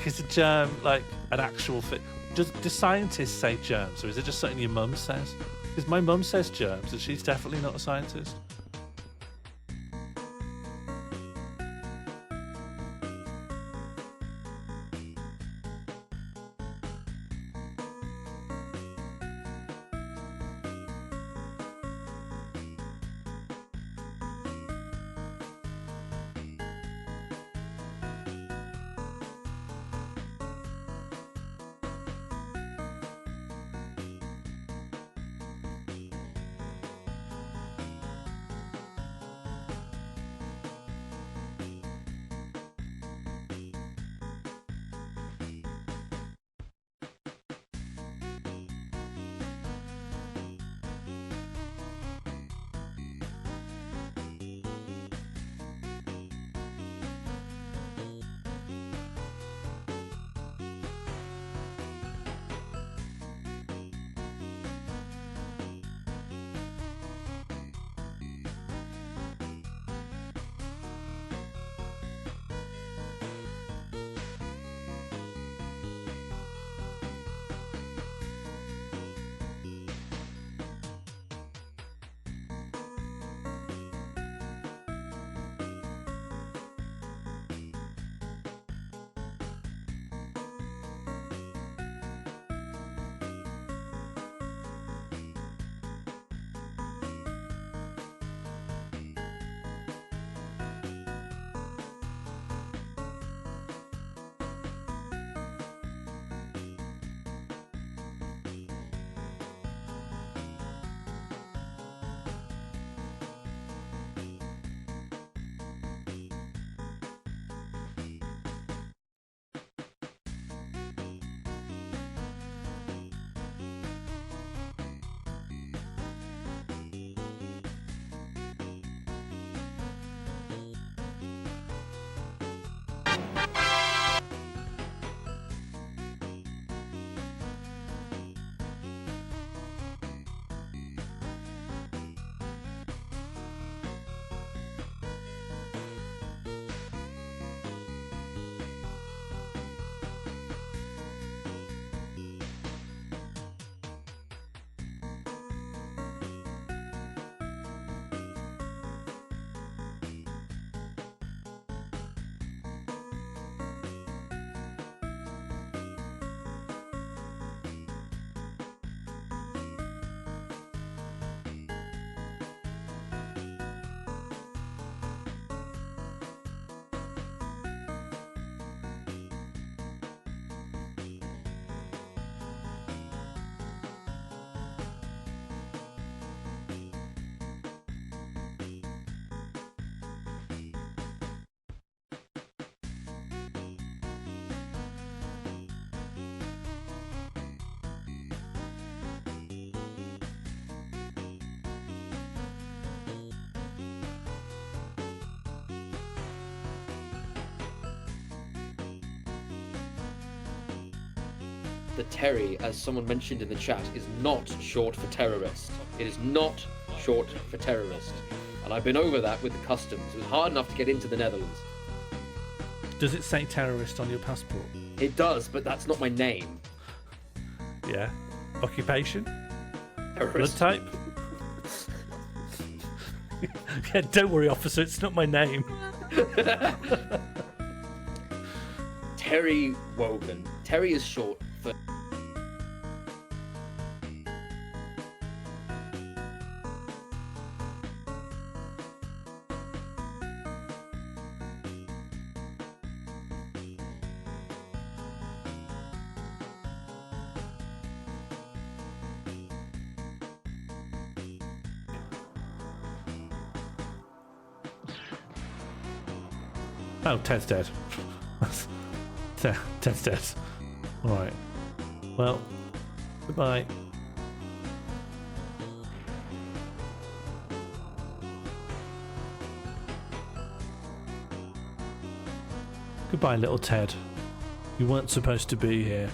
Like, is a germ like an actual thing? Do scientists say germs, or is it just something your mum says? Because my mum says germs, and she's definitely not a scientist. The Terry, as someone mentioned in the chat, is not short for terrorist. It is not short for terrorist. And I've been over that with the customs. It was hard enough to get into the Netherlands. Does it say terrorist on your passport? It does, but that's not my name. Yeah. Occupation? Terrorist. Blood type? Yeah, don't worry, officer, it's not my name. Terry Wogan. Terry is short for... Oh, Ted's dead. Ted's dead. Alright. Well, goodbye. Goodbye, little Ted. You weren't supposed to be here.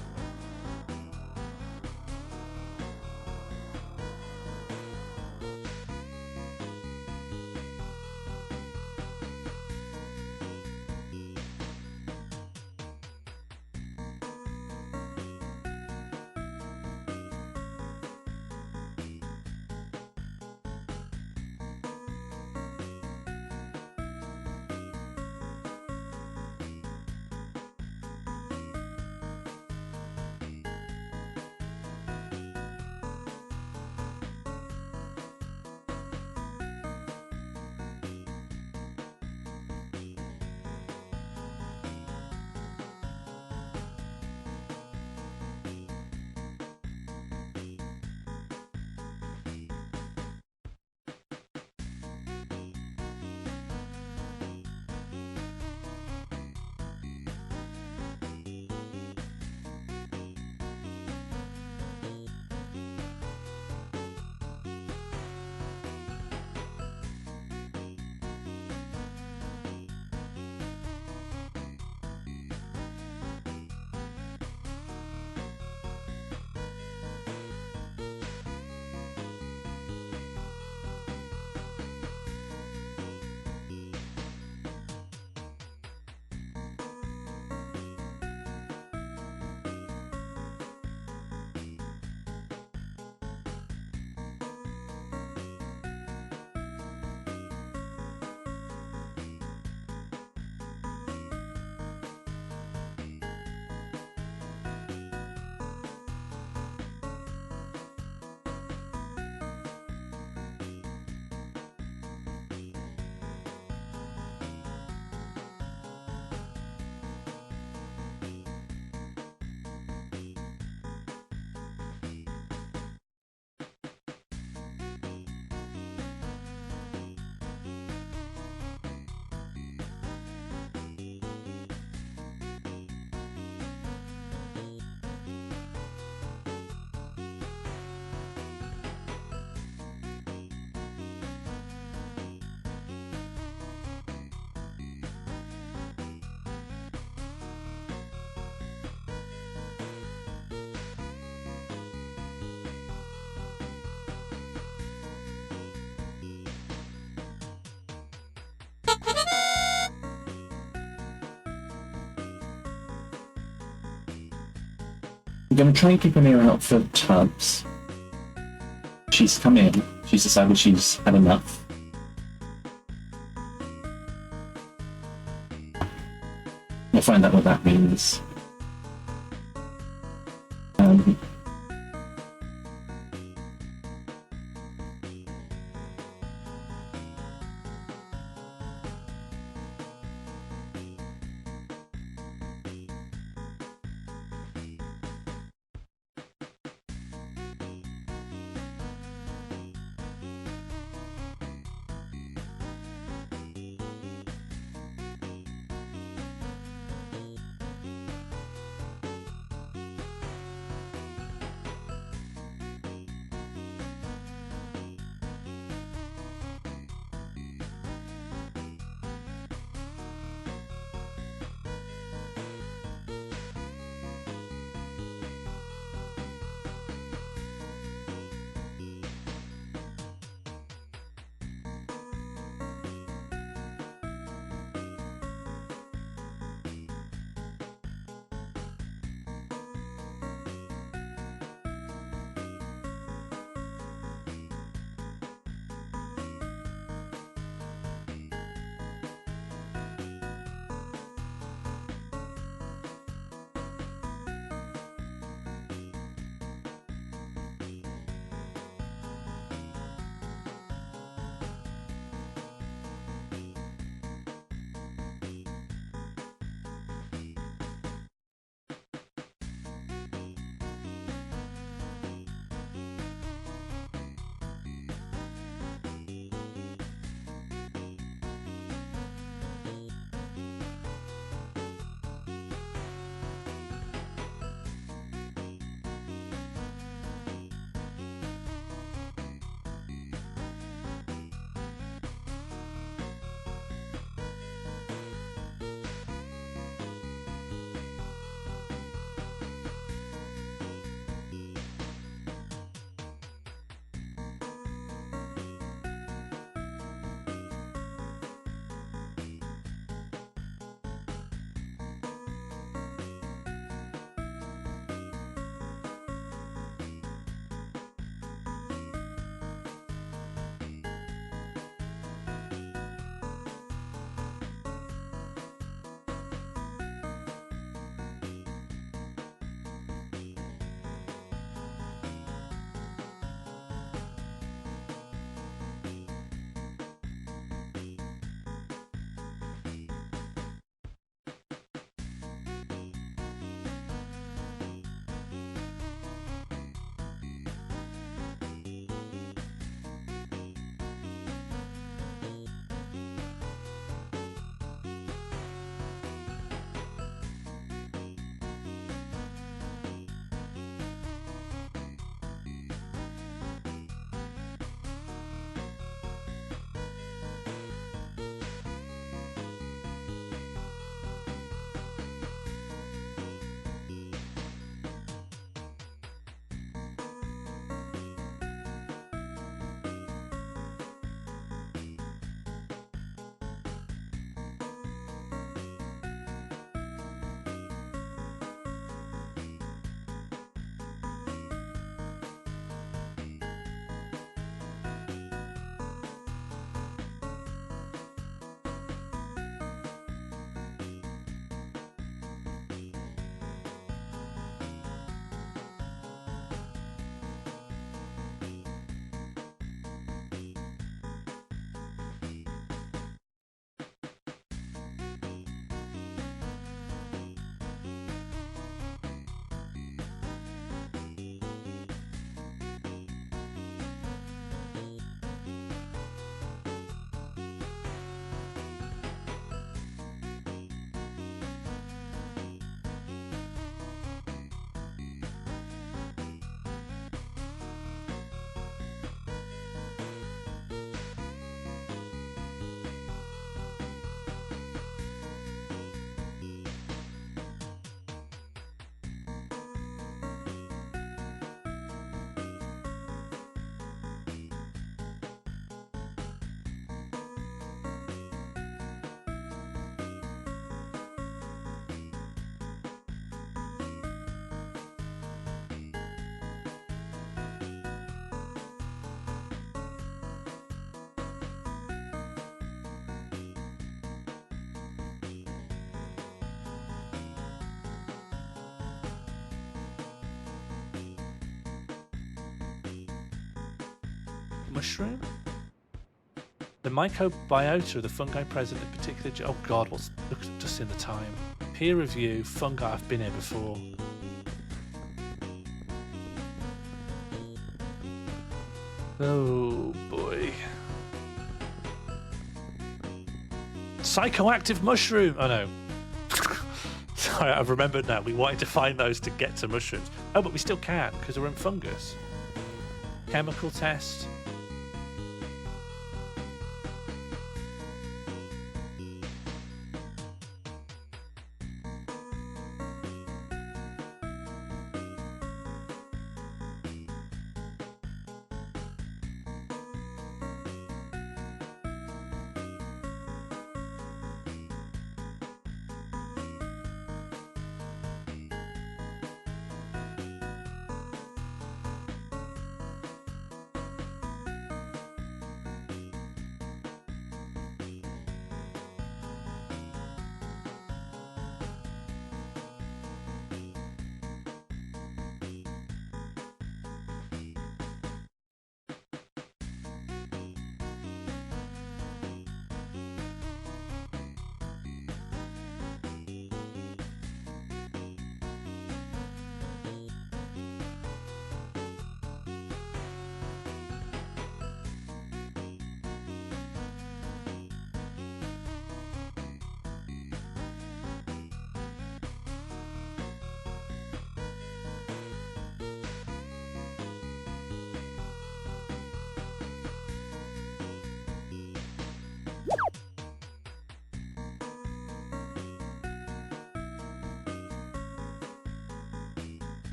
going to try and keep an ear out for Tubbs. She's come in. She's decided she's had enough. We'll find out what that means. mushroom? The mycobiota of the fungi present in particular. Oh God, look just in the time. Peer review, fungi. I've been here before. Oh boy. Psychoactive mushroom. Oh no. Sorry, I've remembered now. We wanted to find those to get to mushrooms. Oh, but we still can because we're in fungus. Chemical test.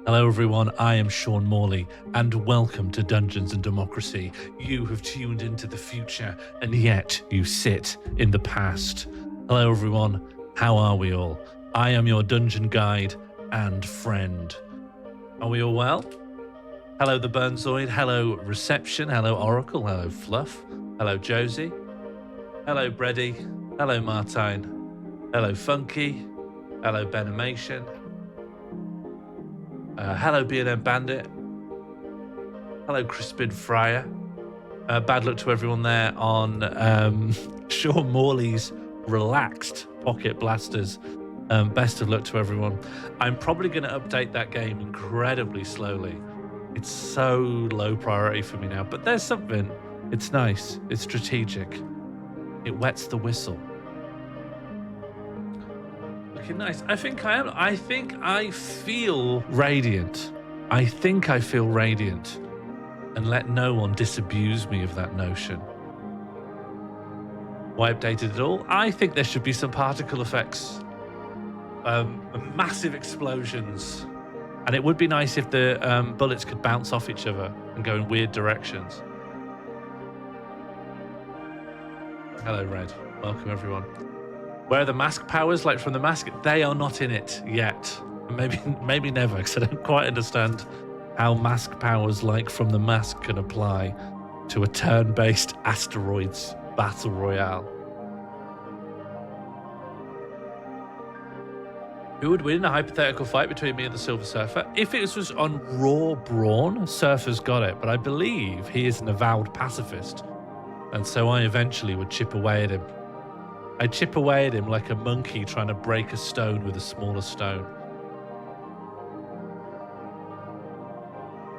Hello everyone, I am Sean Morley, and welcome to Dungeons and Democracy. You have tuned into the future, and yet you sit in the past. Hello everyone, how are we all? I am your dungeon guide and friend. Are we all well? Hello the Burnzoid, hello Reception, hello Oracle, hello Fluff, hello Josie, hello Bredy, hello Martine, hello Funky, hello Benimation. Hello B&M Bandit. Hello Crispin Fryer. Bad luck to everyone there on Sean Morley's relaxed pocket blasters. Best of luck to everyone. I'm probably going to update that game incredibly slowly. It's so low priority for me now, but there's something. It's nice. It's strategic. It wets the whistle. Nice. I think I am. I think I feel radiant. I think I feel radiant. And let no one disabuse me of that notion. Why updated it all? I think there should be some particle effects. Massive explosions. And it would be nice if the bullets could bounce off each other and go in weird directions. Hello, Red. Welcome, everyone. Where are the mask powers like from the mask? They are not in it yet. Maybe never, because I don't quite understand how mask powers like from the mask can apply to a turn-based asteroids battle royale. Who would win in a hypothetical fight between me and the Silver Surfer? If it was on raw brawn, Surfer's got it, but I believe he is an avowed pacifist, and so I eventually would chip away at him. I'd chip away at him like a monkey trying to break a stone with a smaller stone.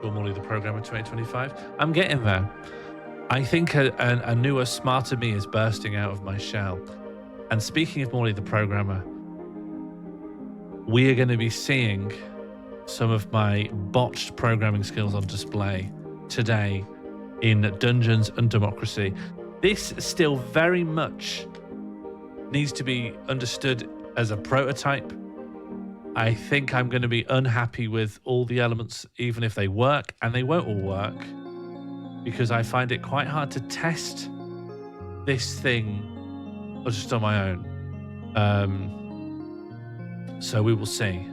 Morley the Programmer 2025. I'm getting there. I think a newer, smarter me is bursting out of my shell. And speaking of Morley the Programmer, we are going to be seeing some of my botched programming skills on display today in Dungeons and Democracy. This still very much needs to be understood as a prototype. I think I'm going to be unhappy with all the elements, even if they work, and they won't all work, because I find it quite hard to test this thing just on my own. So we will see.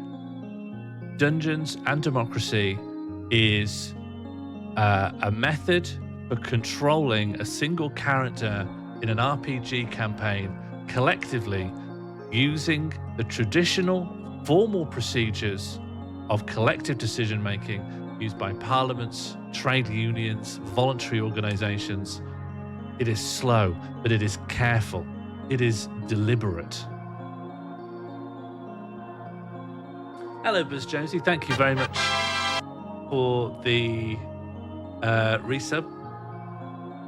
Dungeons and Democracy is a method for controlling a single character in an RPG campaign collectively using the traditional formal procedures of collective decision making used by parliaments, trade unions, voluntary organizations. It is slow, but it is careful. It is deliberate. Hello, Buzz Jonesy. Thank you very much for the resub.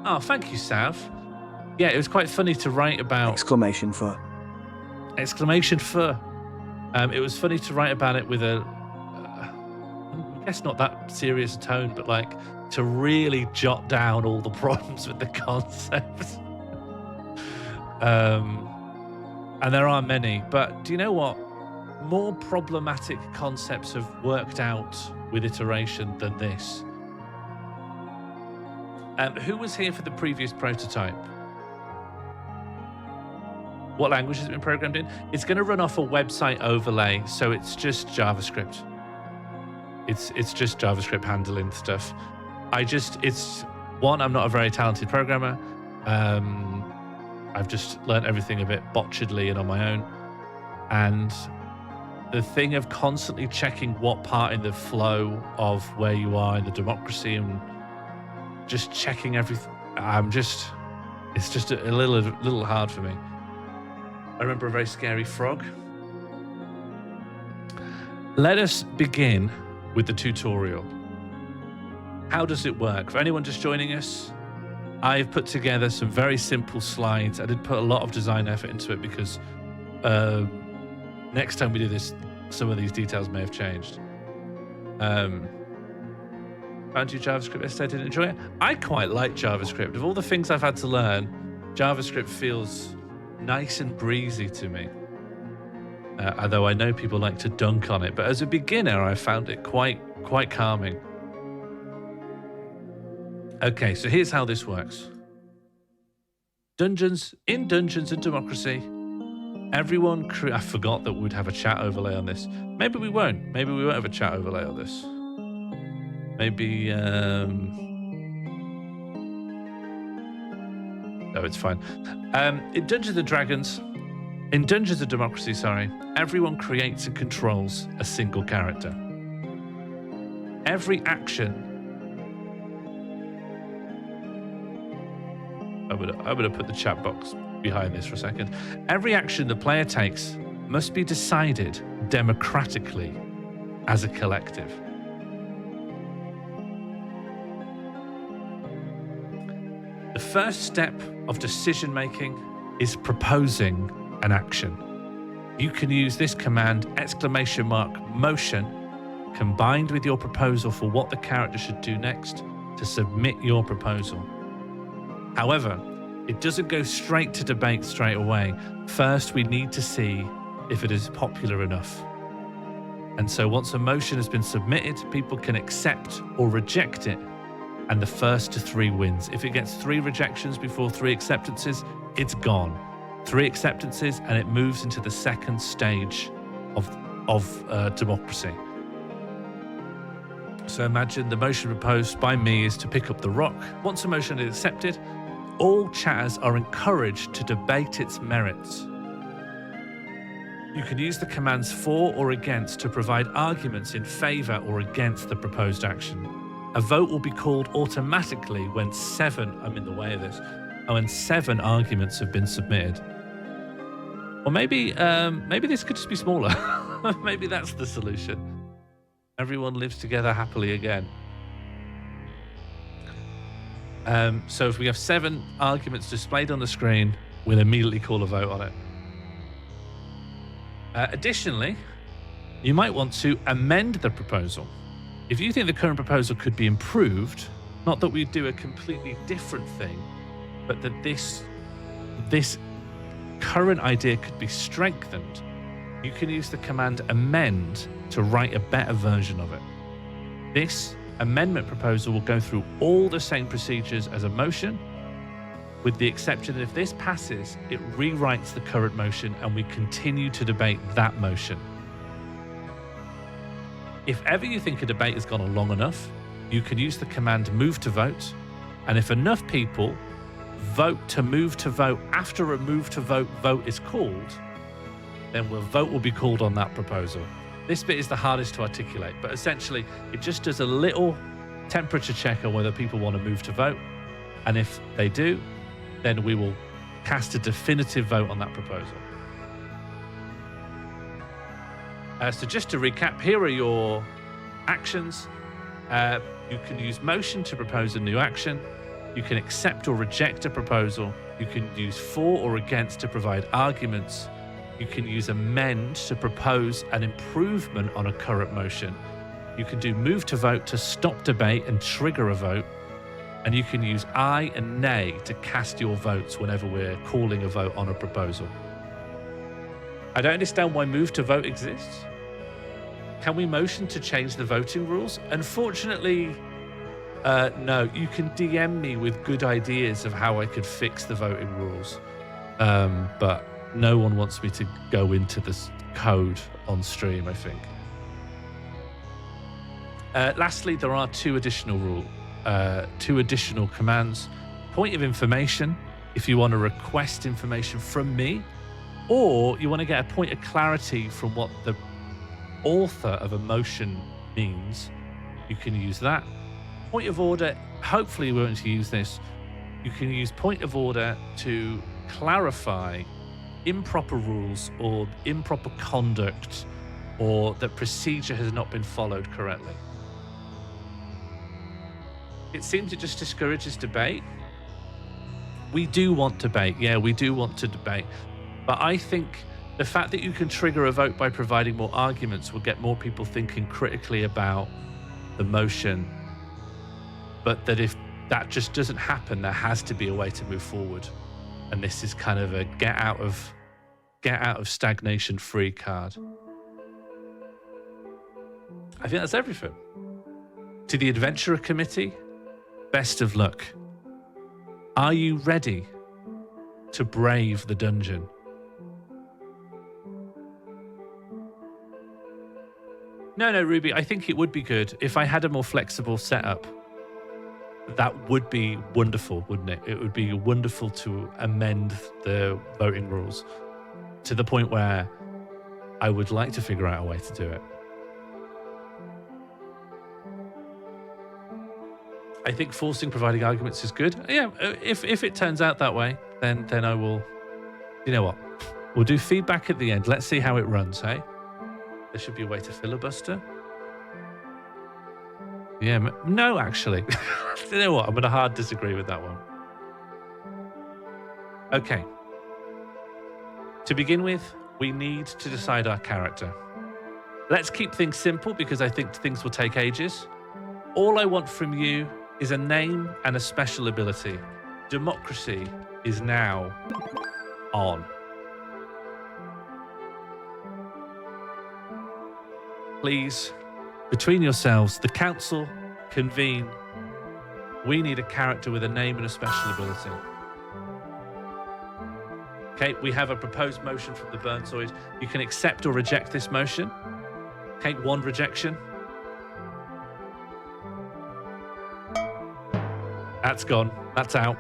Oh, thank you, Sav. Yeah, it was quite funny to write about... Exclamation for. It was funny to write about it with a, I guess not that serious tone, but like to really jot down all the problems with the concept. And there are many, but do you know what? More problematic concepts have worked out with iteration than this. Who was here for the previous prototype? What language has it been programmed in? It's going to run off a website overlay, so it's just JavaScript. It's just JavaScript handling stuff. I'm not a very talented programmer. I've just learned everything a bit botchedly and on my own. And the thing of constantly checking what part in the flow of where you are in the democracy and just checking everything, it's just a little hard for me. I remember a very scary frog. Let us begin with the tutorial. How does it work? For anyone just joining us, I've put together some very simple slides. I did put a lot of design effort into it because next time we do this, some of these details may have changed. Found you JavaScript yesterday, didn't enjoy it. I quite like JavaScript. Of all the things I've had to learn, JavaScript feels nice and breezy to me. Although I know people like to dunk on it, but as a beginner, I found it quite calming. Okay, so here's how this works. Dungeons and Democracy. Everyone, I forgot that we'd have a chat overlay on this. Maybe we won't. Maybe we won't have a chat overlay on this. Maybe, no, it's fine. In Dungeons and Democracy, everyone creates and controls a single character. Every action. I'm gonna put the chat box behind this for a second. Every action the player takes must be decided democratically as a collective. The first step of decision making is proposing an action. You can use this command !motion combined with your proposal for what the character should do next to submit your proposal. However, it doesn't go straight to debate straight away. First, we need to see if it is popular enough. And so once a motion has been submitted, people can accept or reject it, and the first to 3 wins. If it gets 3 rejections before 3 acceptances, it's gone. 3 acceptances, and it moves into the second stage of democracy. So imagine the motion proposed by me is to pick up the rock. Once a motion is accepted, all chatters are encouraged to debate its merits. You can use the commands for or against to provide arguments in favor or against the proposed action. A vote will be called automatically when 7 arguments have been submitted. Or maybe this could just be smaller. Maybe that's the solution. Everyone lives together happily again. So if we have 7 arguments displayed on the screen, we'll immediately call a vote on it. Additionally, you might want to amend the proposal. If you think the current proposal could be improved, not that we do a completely different thing, but that this current idea could be strengthened, you can use the command amend to write a better version of it. This amendment proposal will go through all the same procedures as a motion, with the exception that if this passes, it rewrites the current motion and we continue to debate that motion. If ever you think a debate has gone on long enough, you can use the command move to vote, and if enough people vote to move to vote after a move to vote is called, then a vote will be called on that proposal. This bit is the hardest to articulate, but essentially it just does a little temperature check on whether people want to move to vote, and if they do, then we will cast a definitive vote on that proposal. So just to recap, here are your actions. You can use motion to propose a new action. You can accept or reject a proposal. You can use for or against to provide arguments. You can use amend to propose an improvement on a current motion. You can do move to vote to stop debate and trigger a vote. And you can use aye and nay to cast your votes whenever we're calling a vote on a proposal. I don't understand why move to vote exists. Can we motion to change the voting rules? Unfortunately, no. You can DM me with good ideas of how I could fix the voting rules. But no one wants me to go into this code on stream, I think. Lastly, there are two additional commands. Point of information, if you want to request information from me, or you want to get a point of clarity from what the author of a motion means, you can use that. Point of order, hopefully we won't use this. You can use point of order to clarify improper rules or improper conduct, or that procedure has not been followed correctly. It seems it just discourages debate. We do want debate. Yeah, we do want to debate. But I think the fact that you can trigger a vote by providing more arguments will get more people thinking critically about the motion. But that if that just doesn't happen, there has to be a way to move forward. And this is kind of a get out of stagnation free card. I think that's everything. To the Adventurer Committee, best of luck. Are you ready to brave the dungeon? No, Ruby, I think it would be good if I had a more flexible setup. That would be wonderful, wouldn't it? It would be wonderful to amend the voting rules to the point where I would like to figure out a way to do it. I think providing arguments is good. Yeah, if it turns out that way, then I will. You know what? We'll do feedback at the end. Let's see how it runs, hey? There should be a way to filibuster. Yeah, no, actually. You know what? I'm going to hard disagree with that one. Okay. To begin with, we need to decide our character. Let's keep things simple because I think things will take ages. All I want from you is a name and a special ability. Democracy is now on. Please, between yourselves, the council, convene. We need a character with a name and a special ability. Okay, we have a proposed motion from the Burnsoid. You can accept or reject this motion. Okay, one rejection. That's gone. That's out.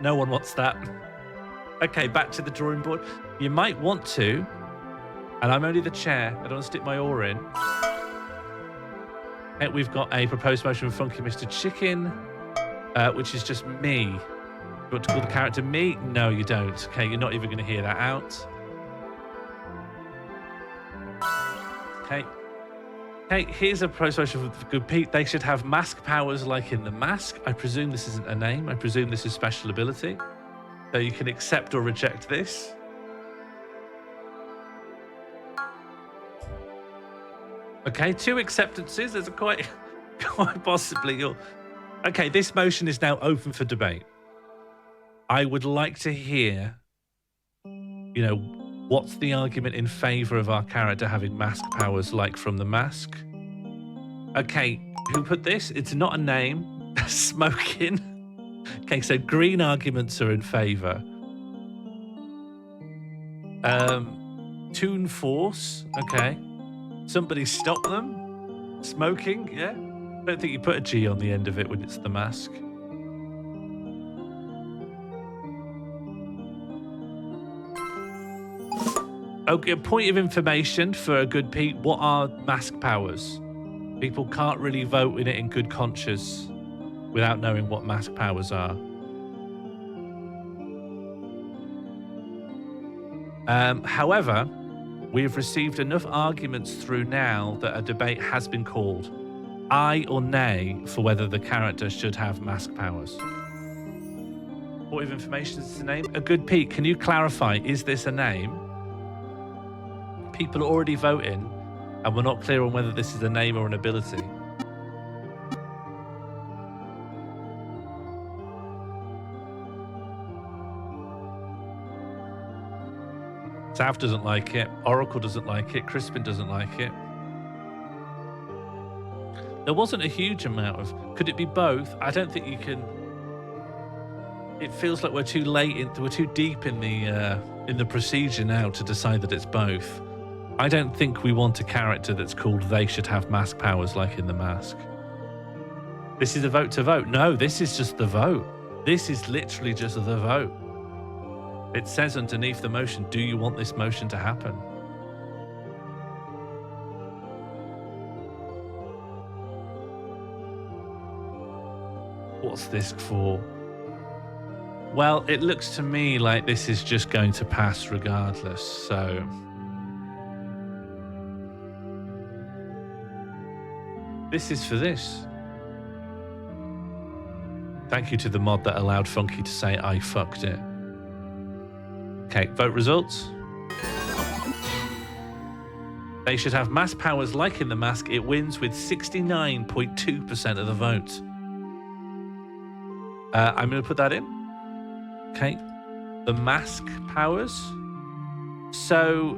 No one wants that. Okay, back to the drawing board. You might want to, and I'm only the chair, I don't want to stick my oar in. Okay, we've got a proposed motion from Funky Mr. Chicken, which is just me. You want to call the character me? No, you don't. Okay, you're not even going to hear that out. Okay. Okay, here's a proposed motion for Good Pete. They should have mask powers like in the mask. I presume this isn't a name. I presume this is special ability. So you can accept or reject this. Okay, two acceptances. There's a quite possibly your. Okay, this motion is now open for debate. I would like to hear, what's the argument in favor of our character having mask powers like from the mask? Okay, who put this? It's not a name. Smoking. Okay, so green arguments are in favor. Toon Force. Okay. Somebody stop them. Smoking, yeah. I don't think you put a G on the end of it when it's the mask. Okay, point of information for a Good Pete. What are mask powers? People can't really vote in it in good conscience without knowing what mask powers are. However, we've received enough arguments through now that a debate has been called. Aye or nay for whether the character should have mask powers. Point of information is the name. A Good Pete, can you clarify, is this a name? People are already voting, and we're not clear on whether this is a name or an ability. Sav doesn't like it. Oracle doesn't like it. Crispin doesn't like it. There wasn't a huge amount of... Could it be both? I don't think you can... It feels like we're too late. We're too deep in the procedure now to decide that it's both. I don't think we want a character that's called they should have mask powers like in the mask. This is a vote to vote. No, this is just the vote. This is literally just the vote. It says underneath the motion, do you want this motion to happen? What's this for? Well, it looks to me like this is just going to pass regardless, so... This is for this. Thank you to the mod that allowed Funky to say, I fucked it. Okay, vote results. They should have mass powers like in the mask. It wins with 69.2% of the vote. I'm going to put that in. Okay. The mask powers. So,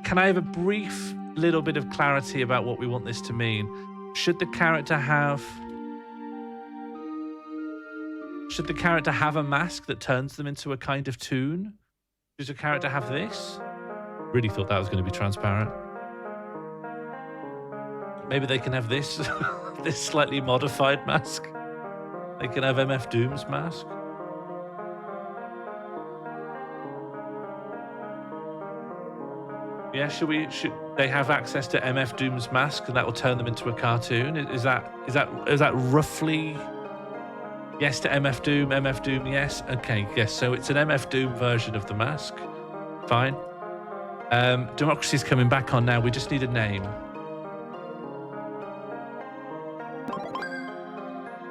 can I have a brief little bit of clarity about what we want this to mean? Should the character have a mask that turns them into a kind of toon? Does the character have this? Really thought that was going to be transparent. Maybe they can have this, this slightly modified mask. They can have MF Doom's mask. Yeah, should they have access to MF Doom's mask and that will turn them into a cartoon? Is that roughly yes to MF Doom, yes? Okay, yes, so it's an MF Doom version of the mask. Fine. Democracy's coming back on now. We just need a name.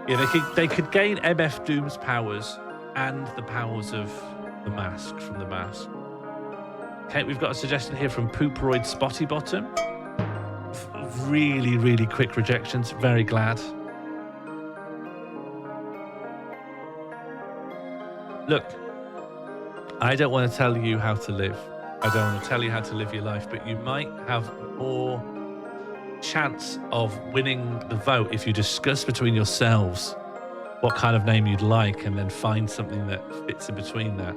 Yeah, they could gain MF Doom's powers and the powers of the mask from the mask. Okay, we've got a suggestion here from Pooperoid Spotty Bottom. Really, really quick rejections. Very glad. Look, I don't want to tell you how to live. I don't want to tell you how to live your life, but you might have more chance of winning the vote if you discuss between yourselves what kind of name you'd like and then find something that fits in between that.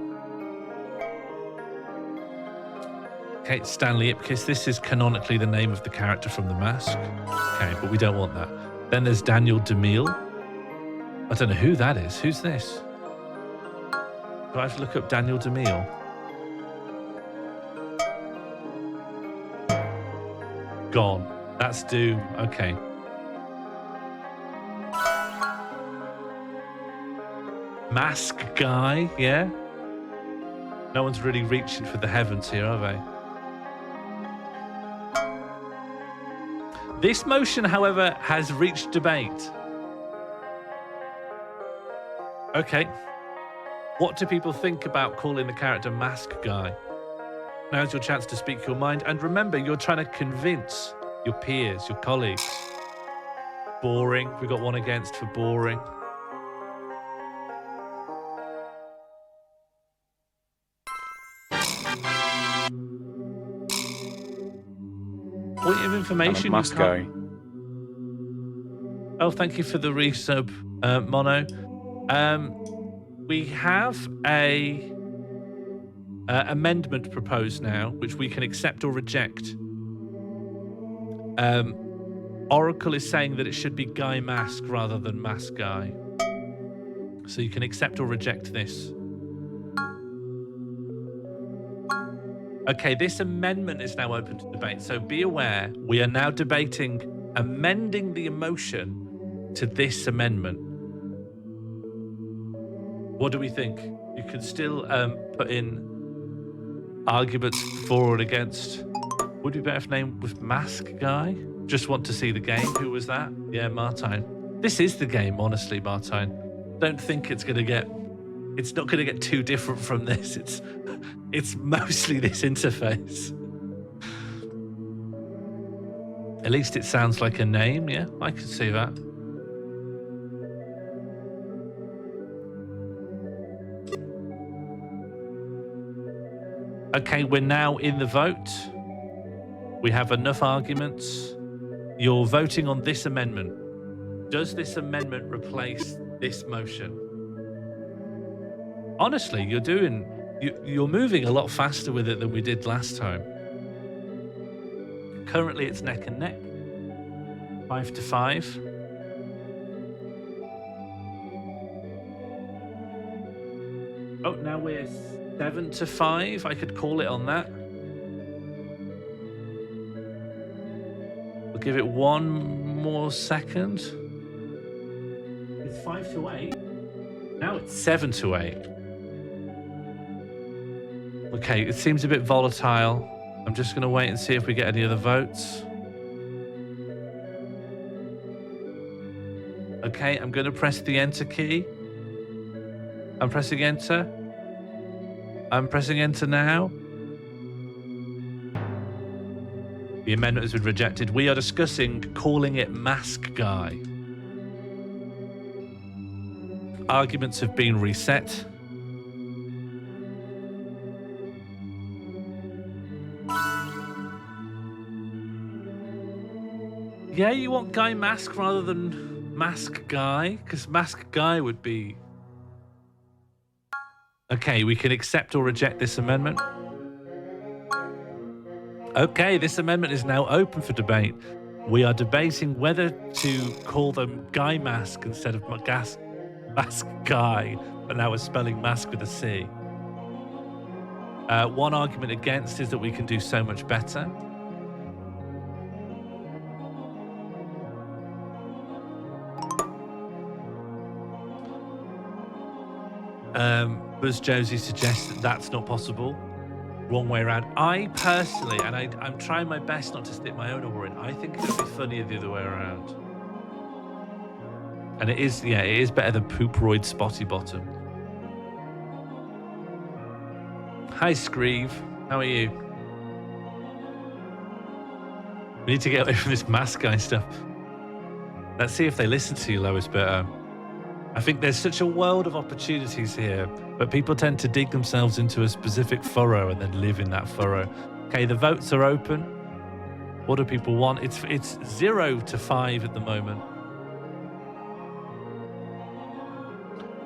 Okay, Stanley Ipkiss. This is canonically the name of the character from the mask. Okay, but we don't want that. Then there's Daniel DeMille. I don't know who that is. Who's this? Do I have to look up Daniel DeMille? Gone. That's Doom. Okay. Mask guy, yeah? No one's really reaching for the heavens here, are they? This motion, however, has reached debate. Okay. What do people think about calling the character Mask Guy? Now's your chance to speak your mind. And remember, you're trying to convince your peers, your colleagues. Boring. We got one against for boring. Point of information. Must go. Oh, thank you for the resub, Mono. We have a amendment proposed now, which we can accept or reject. Oracle is saying that it should be Guy Mask rather than Mask Guy. So you can accept or reject this. Okay, this amendment is now open to debate. So be aware, we are now debating amending the emotion to this amendment. What do we think? You can still put in arguments for or against. Would it be better if named with Mask Guy? Just want to see the game. Who was that? Yeah, Martine. This is the game, honestly, Martine. Don't think it's gonna get. It's not gonna get too different from this. It's mostly this interface. At least it sounds like a name. Yeah, I can see that. Okay, we're now in the vote. We have enough arguments. You're voting on this amendment. Does this amendment replace this motion? Honestly, you're moving a lot faster with it than we did last time. Currently, it's neck and neck. 5-5. Oh, now we're 7-5. I could call it on that. We'll give it one more second. It's 5-8. Now it's 7-8. Okay, it seems a bit volatile. I'm just going to wait and see if we get any other votes. Okay, I'm going to press the enter key. I'm pressing enter. I'm pressing enter now. The amendment has been rejected. We are discussing calling it Mask Guy. Arguments have been reset. Yeah, you want Guy Mask rather than Mask Guy? Because Mask Guy would be... Okay, we can accept or reject this amendment. Okay, this amendment is now open for debate. We are debating whether to call them Guy Mask instead of Mask Guy, but now we're spelling mask with a C. One argument against is that we can do so much better. Buzz Josie suggests that that's not possible. Wrong way around. I personally, and I'm trying my best not to stick my own oar in, I think it would be funnier the other way around. And it is, yeah, it is better than Pooproid Spotty Bottom. Hi, Screeve. How are you? We need to get away from this Mask Guy stuff. Let's see if they listen to you, Lois, but I think there's such a world of opportunities here, but people tend to dig themselves into a specific furrow and then live in that furrow. Okay, the votes are open. What do people want? It's 0-5 at the moment.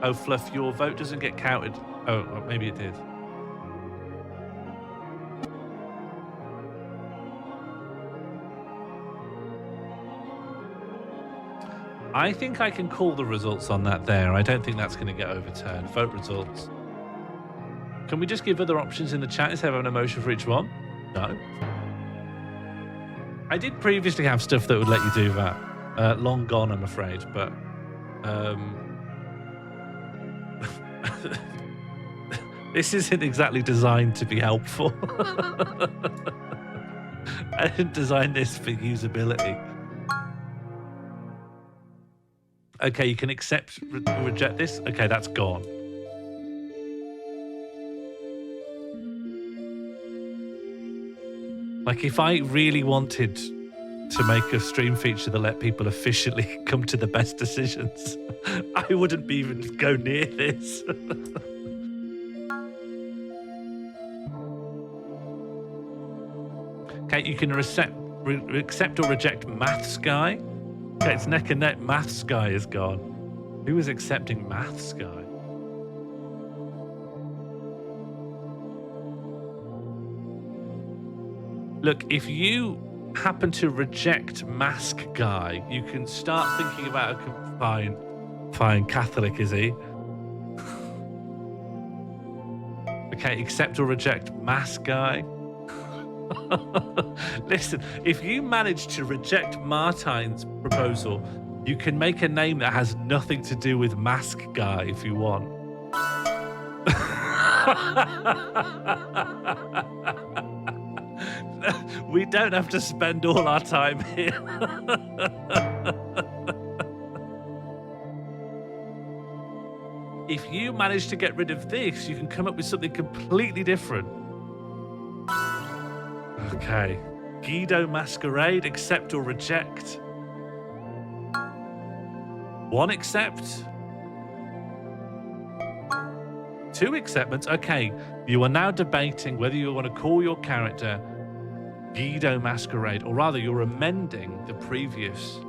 Oh, Fluff, your vote doesn't get counted. Oh, well, maybe it did. I think I can call the results on that there. I don't think that's going to get overturned. Vote results. Can we just give other options in the chat instead of having a motion for each one? No. I did previously have stuff that would let you do that. Long gone, I'm afraid, but... this isn't exactly designed to be helpful. I didn't design this for usability. Okay, you can accept or reject this. Okay, that's gone. Like, if I really wanted to make a stream feature that let people efficiently come to the best decisions, I wouldn't even go near this. Okay, you can accept or reject Maths Guy. Okay, it's neck and neck. Maths Guy is gone. Who is accepting Maths Guy? Look, if you happen to reject Mask Guy, you can start thinking about a fine Catholic, is he? Okay, accept or reject Mask Guy. Listen, if you manage to reject Martine's proposal, you can make a name that has nothing to do with Mask Guy if you want. We don't have to spend all our time here. If you manage to get rid of this, you can come up with something completely different. Okay. Guido Masquerade, accept or reject? One accept. Two acceptance. Okay. You are now debating whether you want to call your character Guido Masquerade, or rather you're amending the previous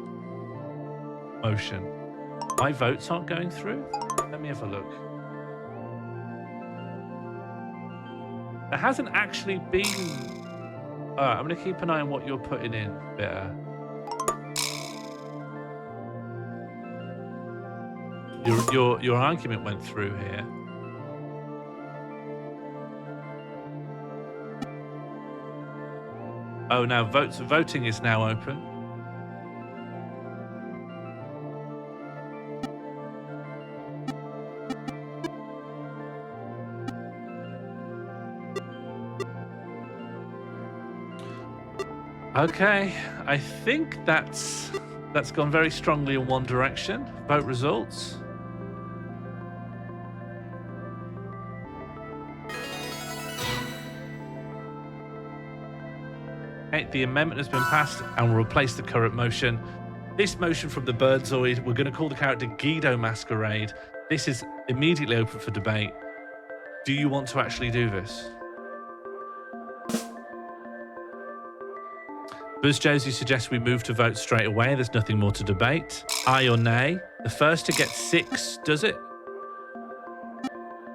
motion. My votes aren't going through? Let me have a look. There hasn't actually been... Alright, I'm going to keep an eye on what you're putting in, Bitter. Your argument went through here. Oh, now voting is now open. Okay, I think that's gone very strongly in one direction. Vote results. Okay, the amendment has been passed and will replace the current motion. This motion from the Birdzoid, we're going to call the character Guido Masquerade. This is immediately open for debate. Do you want to actually do this? Buzz Josie suggests we move to vote straight away. There's nothing more to debate. Aye or nay? The first to get 6 does it?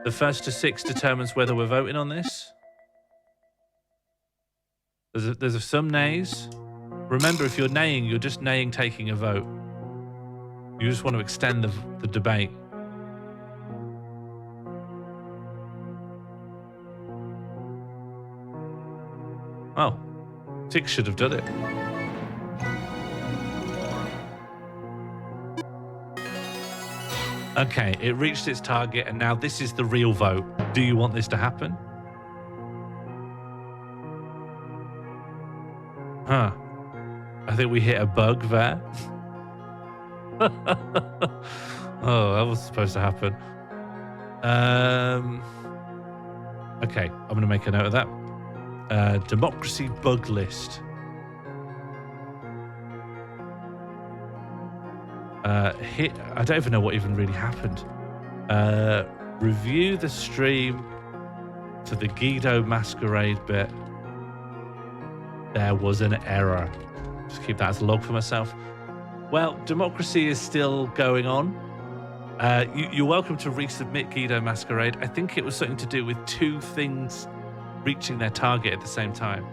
The first to 6 determines whether we're voting on this. There's some nays. Remember, if you're naying, you're just naying taking a vote. You just want to extend the debate. Oh, 6 should have done it. Okay, it reached its target, and now this is the real vote. Do you want this to happen? Huh. I think we hit a bug there. Oh, that was supposed to happen. Okay, I'm going to make a note of that. Democracy bug list. I don't even know what even really happened. Review the stream to the Guido Masquerade bit. There was an error. Just keep that as a log for myself. Well, democracy is still going on. You're welcome to resubmit Guido Masquerade. I think it was something to do with 2 things reaching their target at the same time.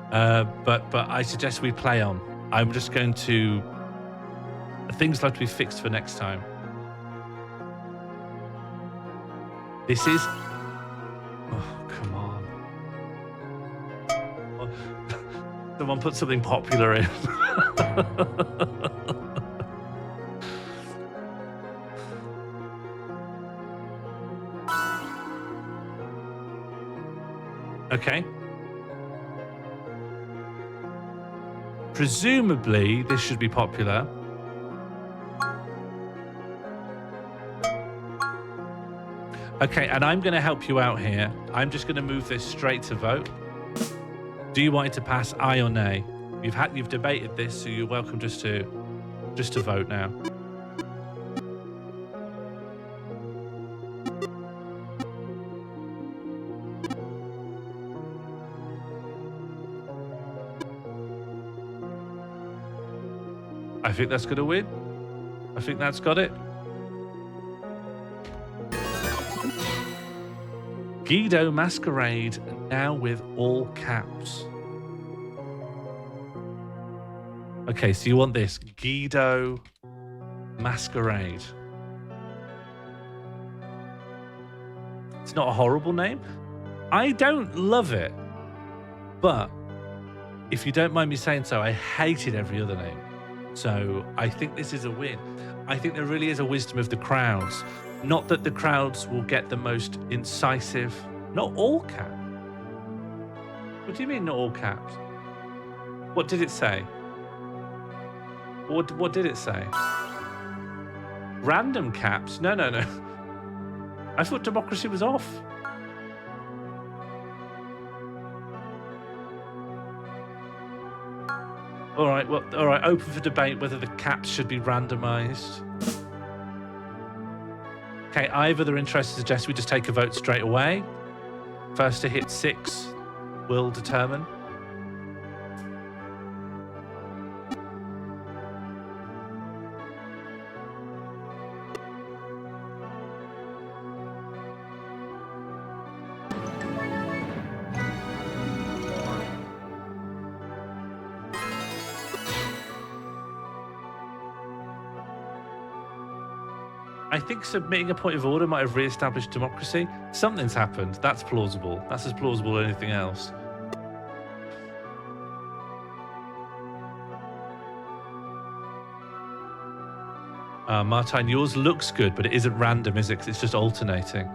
But I suggest we play on. I'm just going to... Things like to be fixed for next time. This is... Oh, come on. Someone put something popular in. Okay. Presumably, this should be popular. Okay, and I'm going to help you out here. I'm just going to move this straight to vote. Do you want it to pass, aye or nay? You've debated this, so you're welcome just to vote now. I think that's going to win. I think that's got it. Guido Masquerade, now with all caps. Okay, so you want this. Guido Masquerade. It's not a horrible name. I don't love it. But if you don't mind me saying so, I hated every other name. So I think this is a win. I think there really is a wisdom of the crowds. Not that the crowds will get the most incisive, not all caps. What do you mean not all caps? What did it say? What did it say? Random caps? No. I thought democracy was off. All right, open for debate whether the caps should be randomized. Okay, either their interests suggest we just take a vote straight away. First to hit 6 will determine. I think submitting a point of order might have re-established democracy. Something's happened. That's plausible. That's as plausible as anything else. Martine, yours looks good, but it isn't random, is it? 'Cause it's just alternating.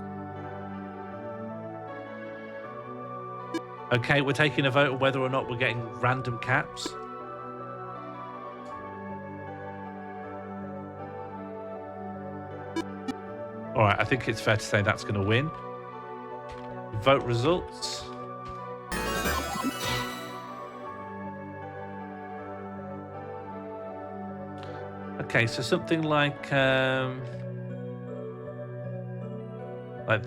Okay, we're taking a vote on whether or not we're getting random caps. All right, I think it's fair to say that's going to win. Vote results. Okay, so something like that. Like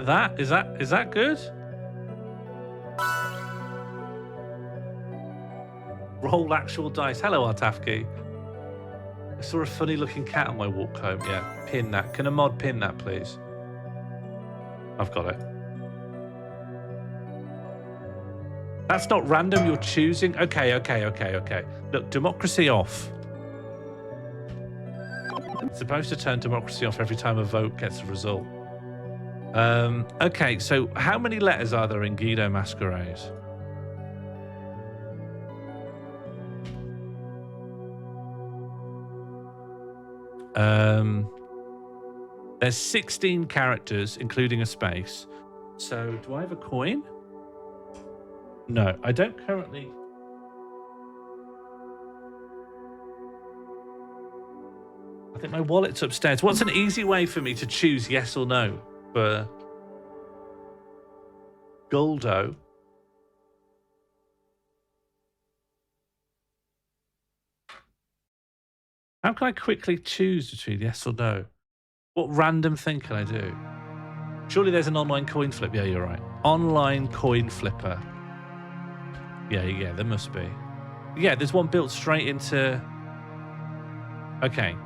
that? Is that good? Roll actual dice. Hello, Artafki. I saw a funny looking cat on my walk home. Yeah, pin that. Can a mod pin that, please? I've got it. That's not random, you're choosing. Okay. Look, democracy off. It's supposed to turn democracy off every time a vote gets a result. Okay, so how many letters are there in Guido Masquerade? There's 16 characters, including a space. So, do I have a coin? No, I don't currently. I think my wallet's upstairs. What's an easy way for me to choose yes or no for Goldo? How can I quickly choose between yes or no? What random thing can I do? Surely there's an online coin flip. Yeah, you're right. Online coin flipper. Yeah, there must be. Yeah, there's one built straight into... Okay.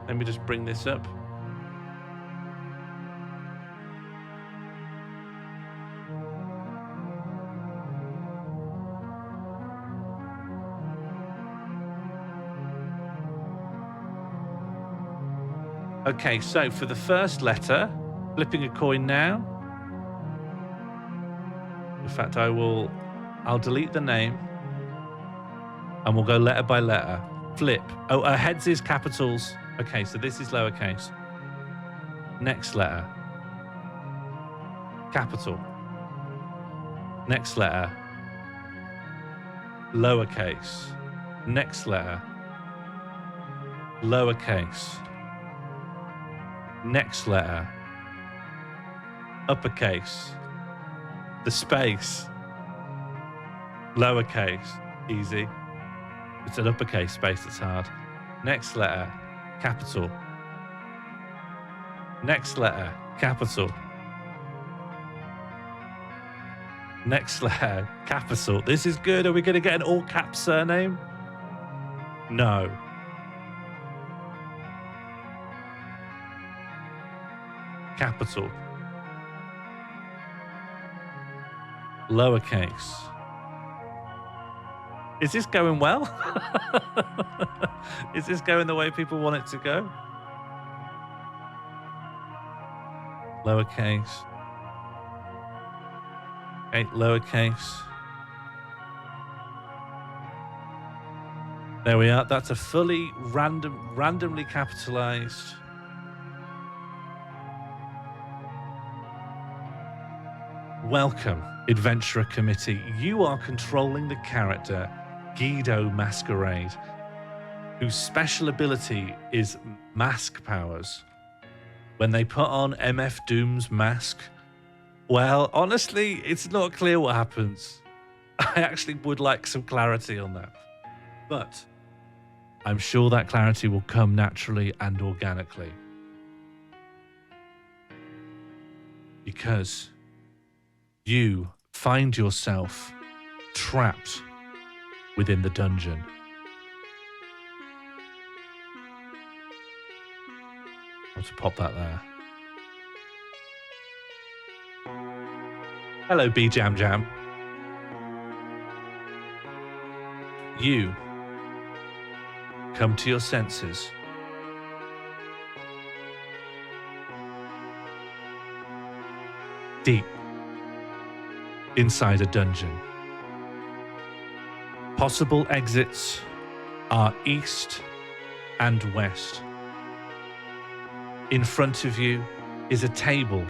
Let me just bring this up. Okay, so for the first letter, flipping a coin now. In fact, I'll delete the name and we'll go letter by letter. Flip. Oh, heads is capitals. Okay, so this is lowercase. Next letter. Capital. Next letter. Lowercase. Next letter. Lowercase. Next letter. Uppercase. The space. Lowercase. Easy. It's an uppercase space that's hard. Next letter. Capital. Next letter. Capital. Next letter. Capital. This is good. Are we going to get an all cap surname? No. Capital. Lowercase. Is this going well? Is this going the way people want it to go? Lowercase. Okay, lowercase. There we are. That's a fully randomly capitalized. Welcome, Adventurer Committee. You are controlling the character Guido Masquerade, whose special ability is mask powers. When they put on MF Doom's mask, well, honestly, it's not clear what happens. I actually would like some clarity on that. But I'm sure that clarity will come naturally and organically. Because you find yourself trapped within the dungeon. I'll just pop that there. Hello, B Jam Jam. You come to your senses. Deep inside a dungeon. Possible exits are east and west. In front of you is a table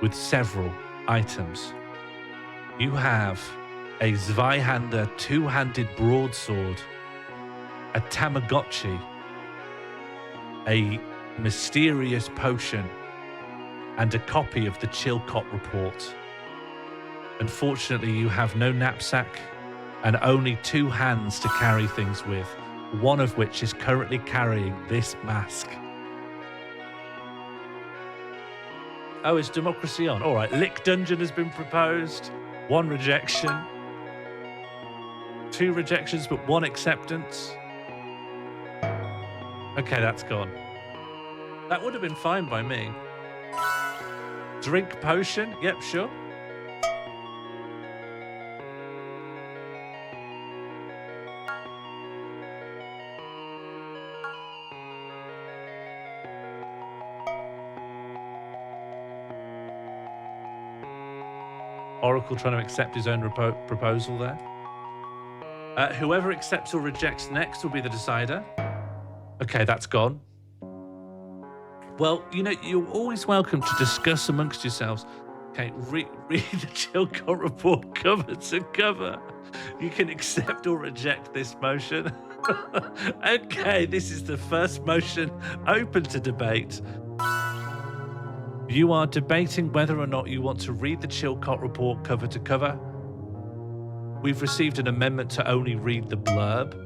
with several items. You have a Zweihander two-handed broadsword, a Tamagotchi, a mysterious potion, and a copy of the Chilcot report. Unfortunately, you have no knapsack and only 2 hands to carry things with, one of which is currently carrying this mask. Oh, is democracy on? All right, Lick Dungeon has been proposed. 1 rejection. 2 rejections, but 1 acceptance. Okay, that's gone. That would have been fine by me. Drink potion? Yep, sure. Oracle trying to accept his own proposal there. Whoever accepts or rejects next will be the decider. Okay, that's gone. Well, you know, you're always welcome to discuss amongst yourselves. Okay, read the Chilcot report cover to cover. You can accept or reject this motion. Okay, this is the first motion open to debate. You are debating whether or not you want to read the Chilcot report cover to cover. We've received an amendment to only read the blurb.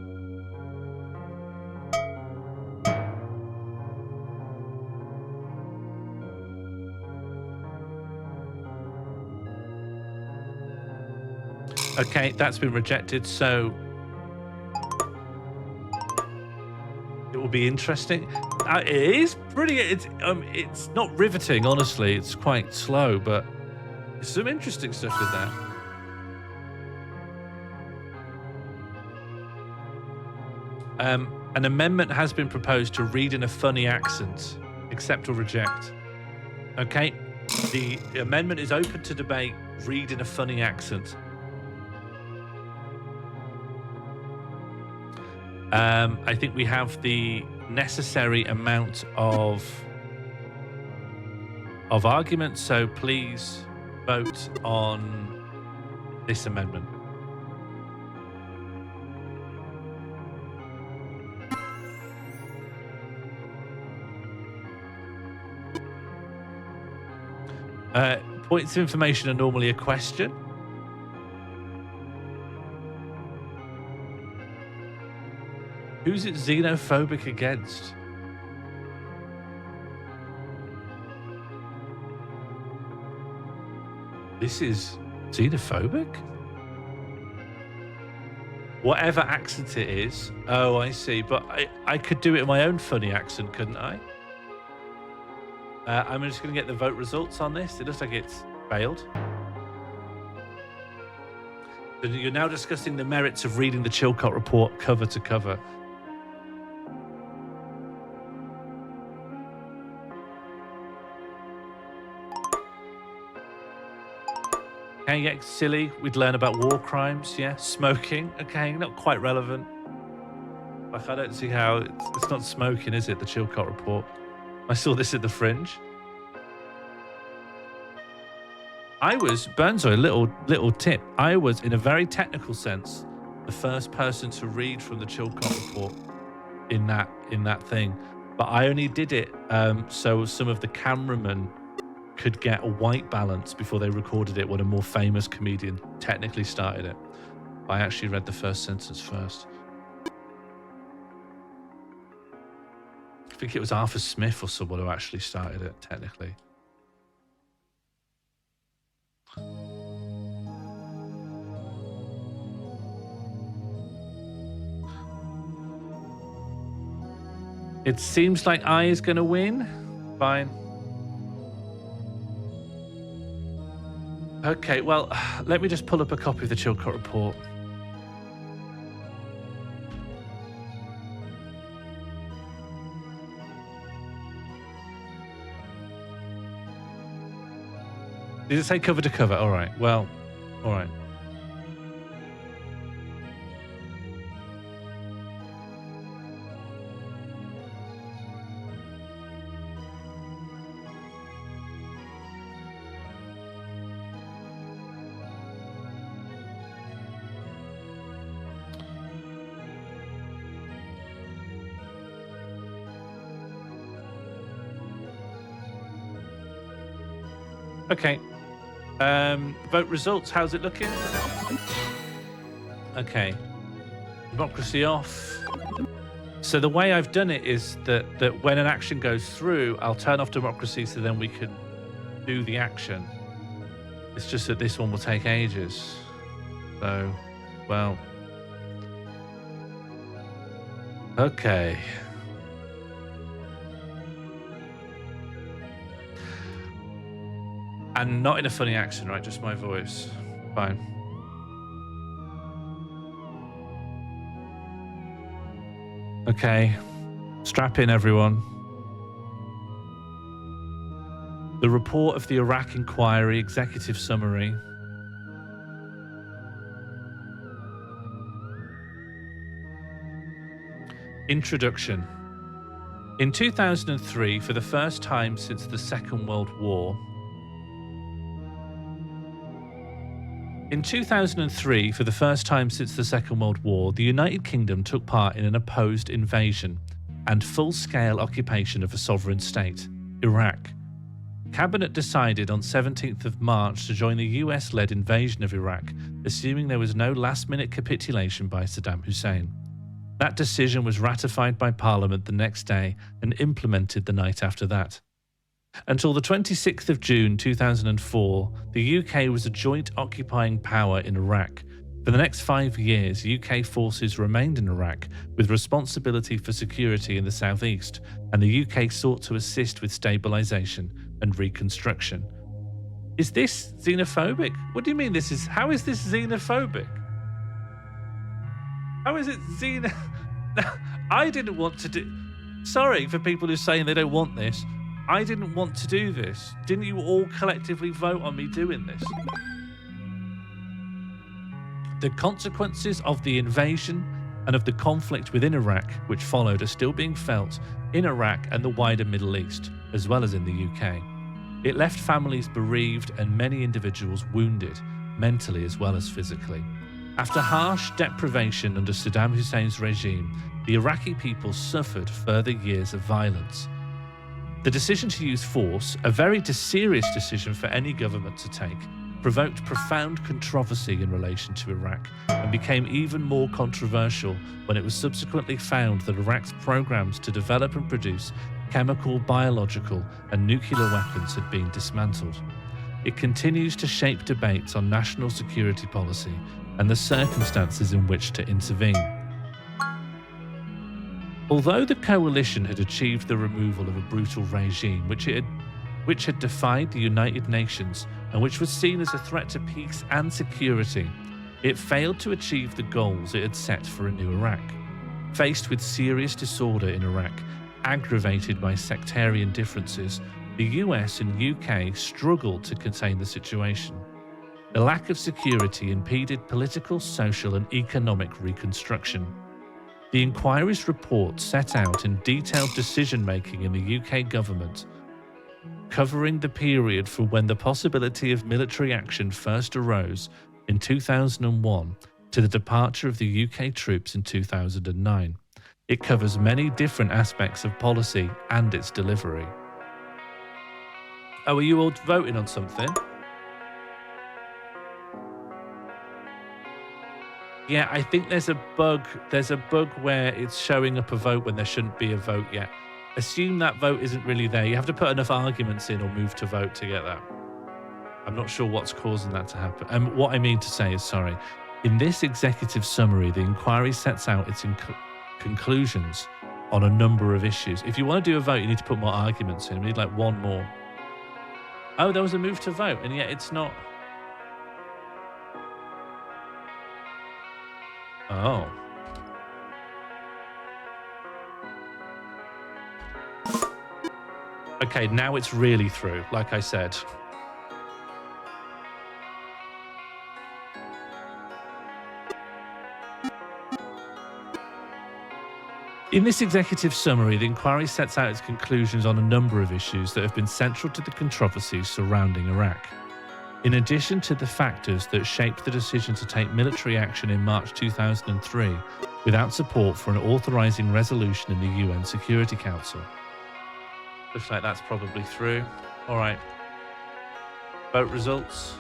Okay, that's been rejected, so it will be interesting. It is pretty. It's not riveting, honestly. It's quite slow, but there's some interesting stuff in there. An amendment has been proposed to read in a funny accent. Accept or reject. Okay, the amendment is open to debate. Read in a funny accent. I think we have the necessary amount of argument, so please vote on this amendment. Points of information are normally a question. Who's it xenophobic against? This is xenophobic? Whatever accent it is. Oh, I see. But I could do it in my own funny accent, couldn't I? I'm just going to get the vote results on this. It looks like it's failed. So you're now discussing the merits of reading the Chilcot report cover to cover. Okay, yeah, silly. We'd learn about war crimes, yeah. Smoking, okay, not quite relevant. Like, I don't see how it's not smoking, is it? The Chilcot report. I saw this at the Fringe. Burnzoy, little tip. I was, in a very technical sense, the first person to read from the Chilcot report in that thing. But I only did it so some of the cameramen could get a white balance before they recorded it when a more famous comedian technically started it. I actually read the first sentence first. I think it was Arthur Smith or someone who actually started it, technically. It seems like I is going to win. Fine. Okay, well, let me just pull up a copy of the Chilcot report. Did it say cover to cover? All right. Well, all right. Okay. Vote results. How's it looking? Okay. Democracy off. So the way I've done it is that when an action goes through, I'll turn off democracy so then we can do the action. It's just that this one will take ages. So, well. Okay. And not in a funny accent, right? Just my voice. Fine. Okay. Strap in, everyone. The report of the Iraq Inquiry, executive summary. Introduction. In 2003, for the first time since the Second World War, the United Kingdom took part in an opposed invasion and full-scale occupation of a sovereign state, Iraq. Cabinet decided on 17th of March to join the US-led invasion of Iraq, assuming there was no last-minute capitulation by Saddam Hussein. That decision was ratified by Parliament the next day and implemented the night after that. Until the 26th of June 2004, the UK was a joint occupying power in Iraq. For the next 5 years, UK forces remained in Iraq with responsibility for security in the southeast, and the UK sought to assist with stabilisation and reconstruction. Is this xenophobic? What do you mean this is... How is this xenophobic? How is it I didn't want to do... Sorry for people who are saying they don't want this. I didn't want to do this. Didn't you all collectively vote on me doing this? The consequences of the invasion and of the conflict within Iraq, which followed, are still being felt in Iraq and the wider Middle East, as well as in the UK. It left families bereaved and many individuals wounded, mentally as well as physically. After harsh deprivation under Saddam Hussein's regime, the Iraqi people suffered further years of violence. The decision to use force, a very serious decision for any government to take, provoked profound controversy in relation to Iraq and became even more controversial when it was subsequently found that Iraq's programs to develop and produce chemical, biological, and nuclear weapons had been dismantled. It continues to shape debates on national security policy and the circumstances in which to intervene. Although the coalition had achieved the removal of a brutal regime which had defied the United Nations and which was seen as a threat to peace and security, it failed to achieve the goals it had set for a new Iraq. Faced with serious disorder in Iraq, aggravated by sectarian differences, the US and UK struggled to contain the situation. The lack of security impeded political, social, and economic reconstruction. The inquiry's report set out in detailed decision-making in the UK government, covering the period from when the possibility of military action first arose in 2001 to the departure of the UK troops in 2009. It covers many different aspects of policy and its delivery. Oh, are you all voting on something? Yeah, I think there's a bug. There's a bug where it's showing up a vote when there shouldn't be a vote yet. Assume that vote isn't really there. You have to put enough arguments in or move to vote to get that. I'm not sure what's causing that to happen. What I mean to say is, sorry, in this executive summary, the inquiry sets out its conclusions on a number of issues. If you want to do a vote, you need to put more arguments in. We need like one more. Oh, there was a move to vote, and yet it's not. Oh. Okay, now it's really through, like I said. In this executive summary, the inquiry sets out its conclusions on a number of issues that have been central to the controversies surrounding Iraq. In addition to the factors that shaped the decision to take military action in March 2003 without support for an authorizing resolution in the UN Security Council. Looks like that's probably through. All right. Vote results.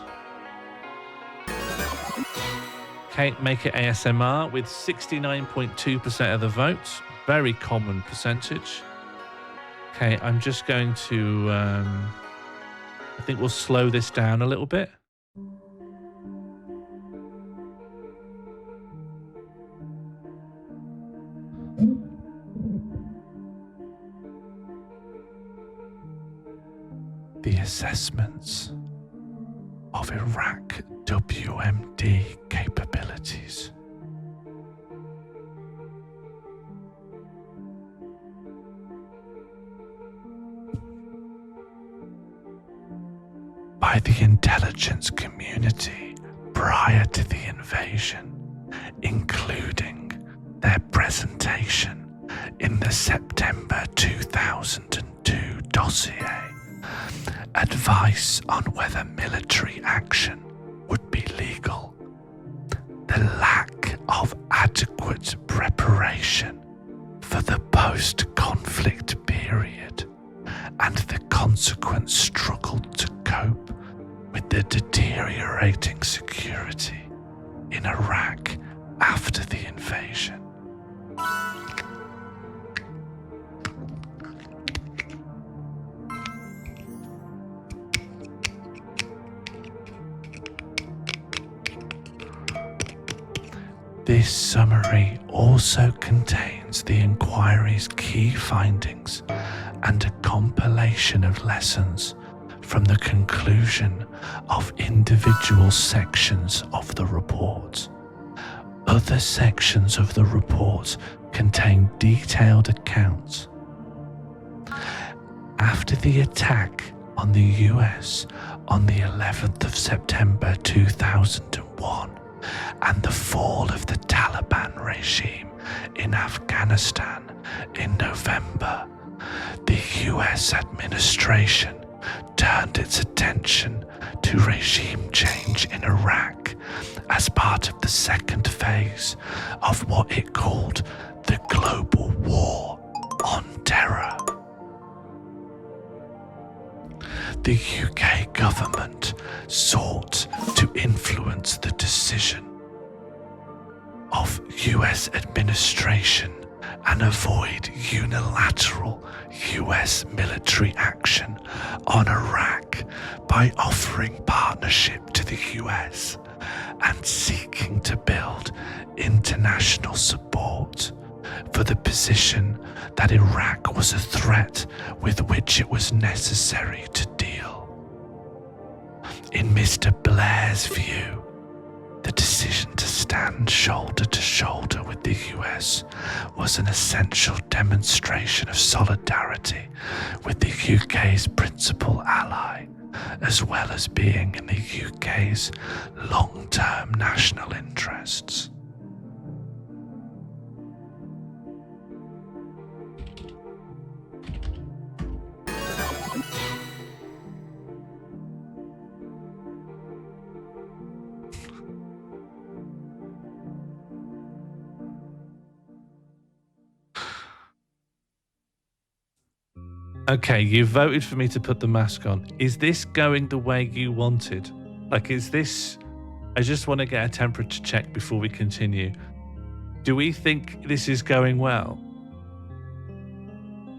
Kate Make It ASMR with 69.2% of the votes. Very common percentage. Okay, I'm just going to... I think we'll slow this down a little bit. The assessments of Iraq WMD capabilities. By the intelligence community prior to the invasion, including their presentation in the September 2002 dossier, advice on whether military action would be legal, the lack of adequate preparation for the post-conflict period, and the consequent struggle to cope with the deteriorating security in Iraq after the invasion. This summary also contains the inquiry's key findings and a compilation of lessons from the conclusion of individual sections of the report. Other sections of the report contain detailed accounts. After the attack on the US on the 11th of September 2001 and the fall of the Taliban regime in Afghanistan in November, the US administration turned its attention to regime change in Iraq as part of the second phase of what it called the global war on terror. The UK government sought to influence the decision of US administration and avoid unilateral US military action on Iraq by offering partnership to the US and seeking to build international support for the position that Iraq was a threat with which it was necessary to deal. In Mr. Blair's view, the decision to stand shoulder to shoulder with the US was an essential demonstration of solidarity with the UK's principal ally, as well as being in the UK's long-term national interests. Okay, you voted for me to put the mask on. Is this going the way you wanted? Like, is this... I just want to get a temperature check before we continue. Do we think this is going well?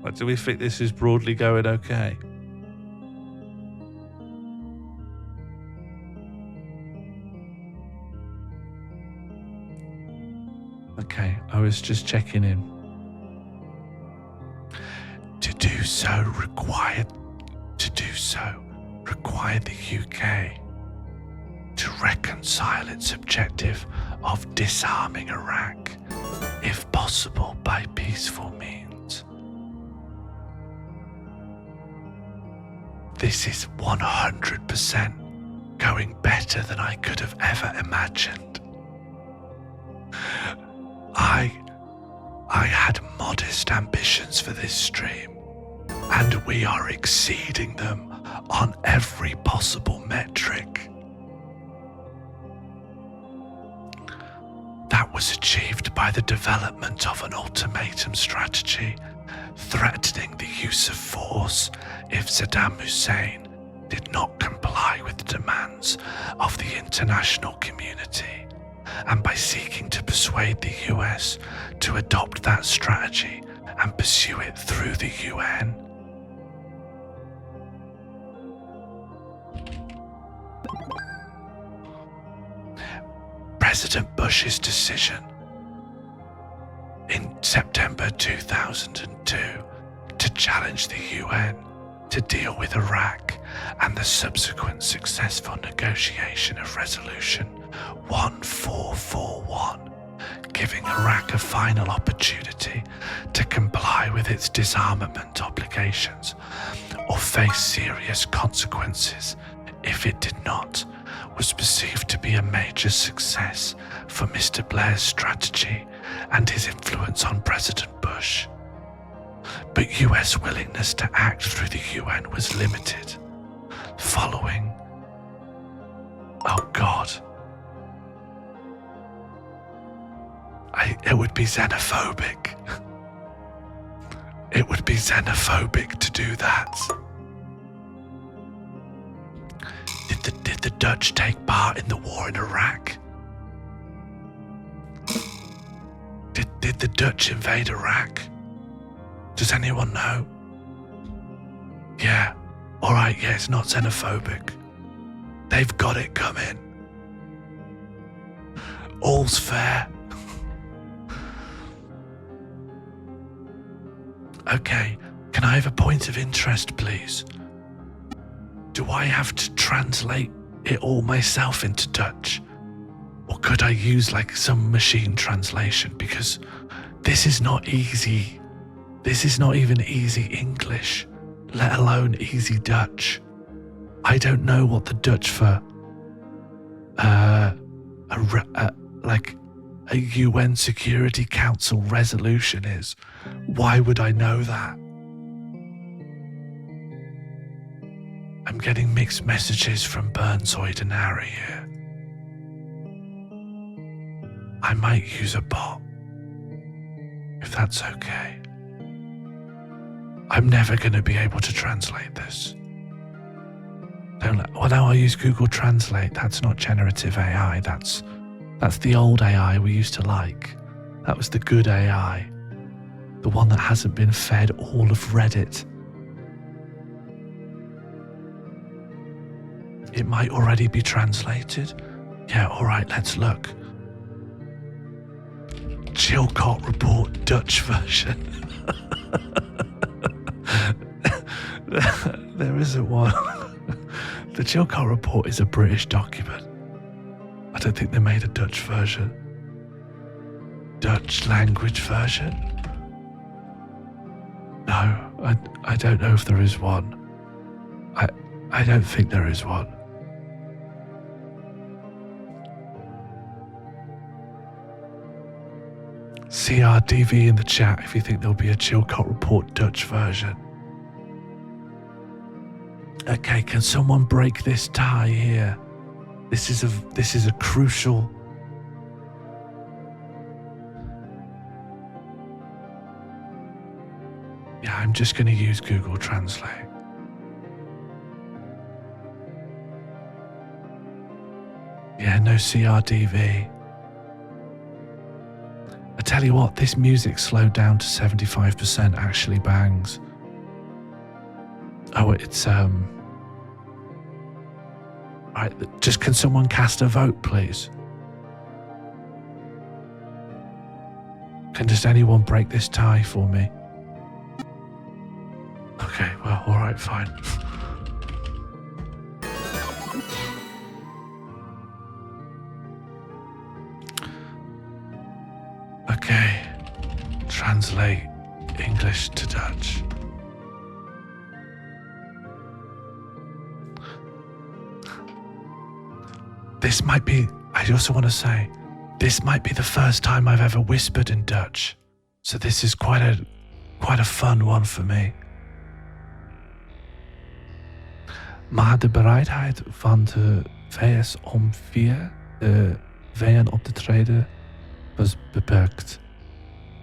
Like, do we think this is broadly going okay? Okay, I was just checking in. To do so required the UK to reconcile its objective of disarming Iraq, if possible by peaceful means. This is 100% going better than I could have ever imagined. I had modest ambitions for this stream, and we are exceeding them on every possible metric. That was achieved by the development of an ultimatum strategy threatening the use of force if Saddam Hussein did not comply with the demands of the international community, and by seeking to persuade the US to adopt that strategy and pursue it through the UN. President Bush's decision in September 2002 to challenge the UN to deal with Iraq and the subsequent successful negotiation of Resolution 1441, giving Iraq a final opportunity to comply with its disarmament obligations or face serious consequences if it did not, was perceived to be a major success for Mr. Blair's strategy and his influence on President Bush. But US willingness to act through the UN was limited, following, it would be xenophobic. It would be xenophobic to do that. Did the Dutch take part in the war in Iraq? Did the Dutch invade Iraq? Does anyone know? Yeah, alright, yeah, it's not xenophobic. They've got it coming. All's fair. Okay, can I have a point of interest, please? Do I have to translate it all myself into Dutch? Or could I use like some machine translation? Because this is not easy. This is not even easy English, let alone easy Dutch. I don't know what the Dutch for a UN Security Council resolution is. Why would I know that? I'm getting mixed messages from Burnsoid and Harry here. I might use a bot, if that's okay. I'm never going to be able to translate this. Well, now I use Google Translate. That's not generative AI. That's the old AI we used to like. That was the good AI. The one that hasn't been fed all of Reddit. It might already be translated. Yeah, alright, let's look. Chilcot report Dutch version. There isn't one. The Chilcot report is a British document. I don't think they made a Dutch version. Dutch language version? No, I don't know if there is one. I don't think there is one. CRDV in the chat if you think there'll be a Chilcot report Dutch version. Okay, can someone break this tie here? This is a crucial. Yeah, I'm just going to use Google Translate. Yeah, no CRDV. I tell you what, this music slowed down to 75% actually bangs. Oh, it's Right, just can someone cast a vote, please? Can just anyone break this tie for me? Okay, well, alright, fine. Okay, translate English to Dutch. This might be, I also want to say, this might be the first time I've ever whispered in Dutch. So this is quite a fun one for me. Maar de bereidheid van de VS om via de VN op te treden was beperkt.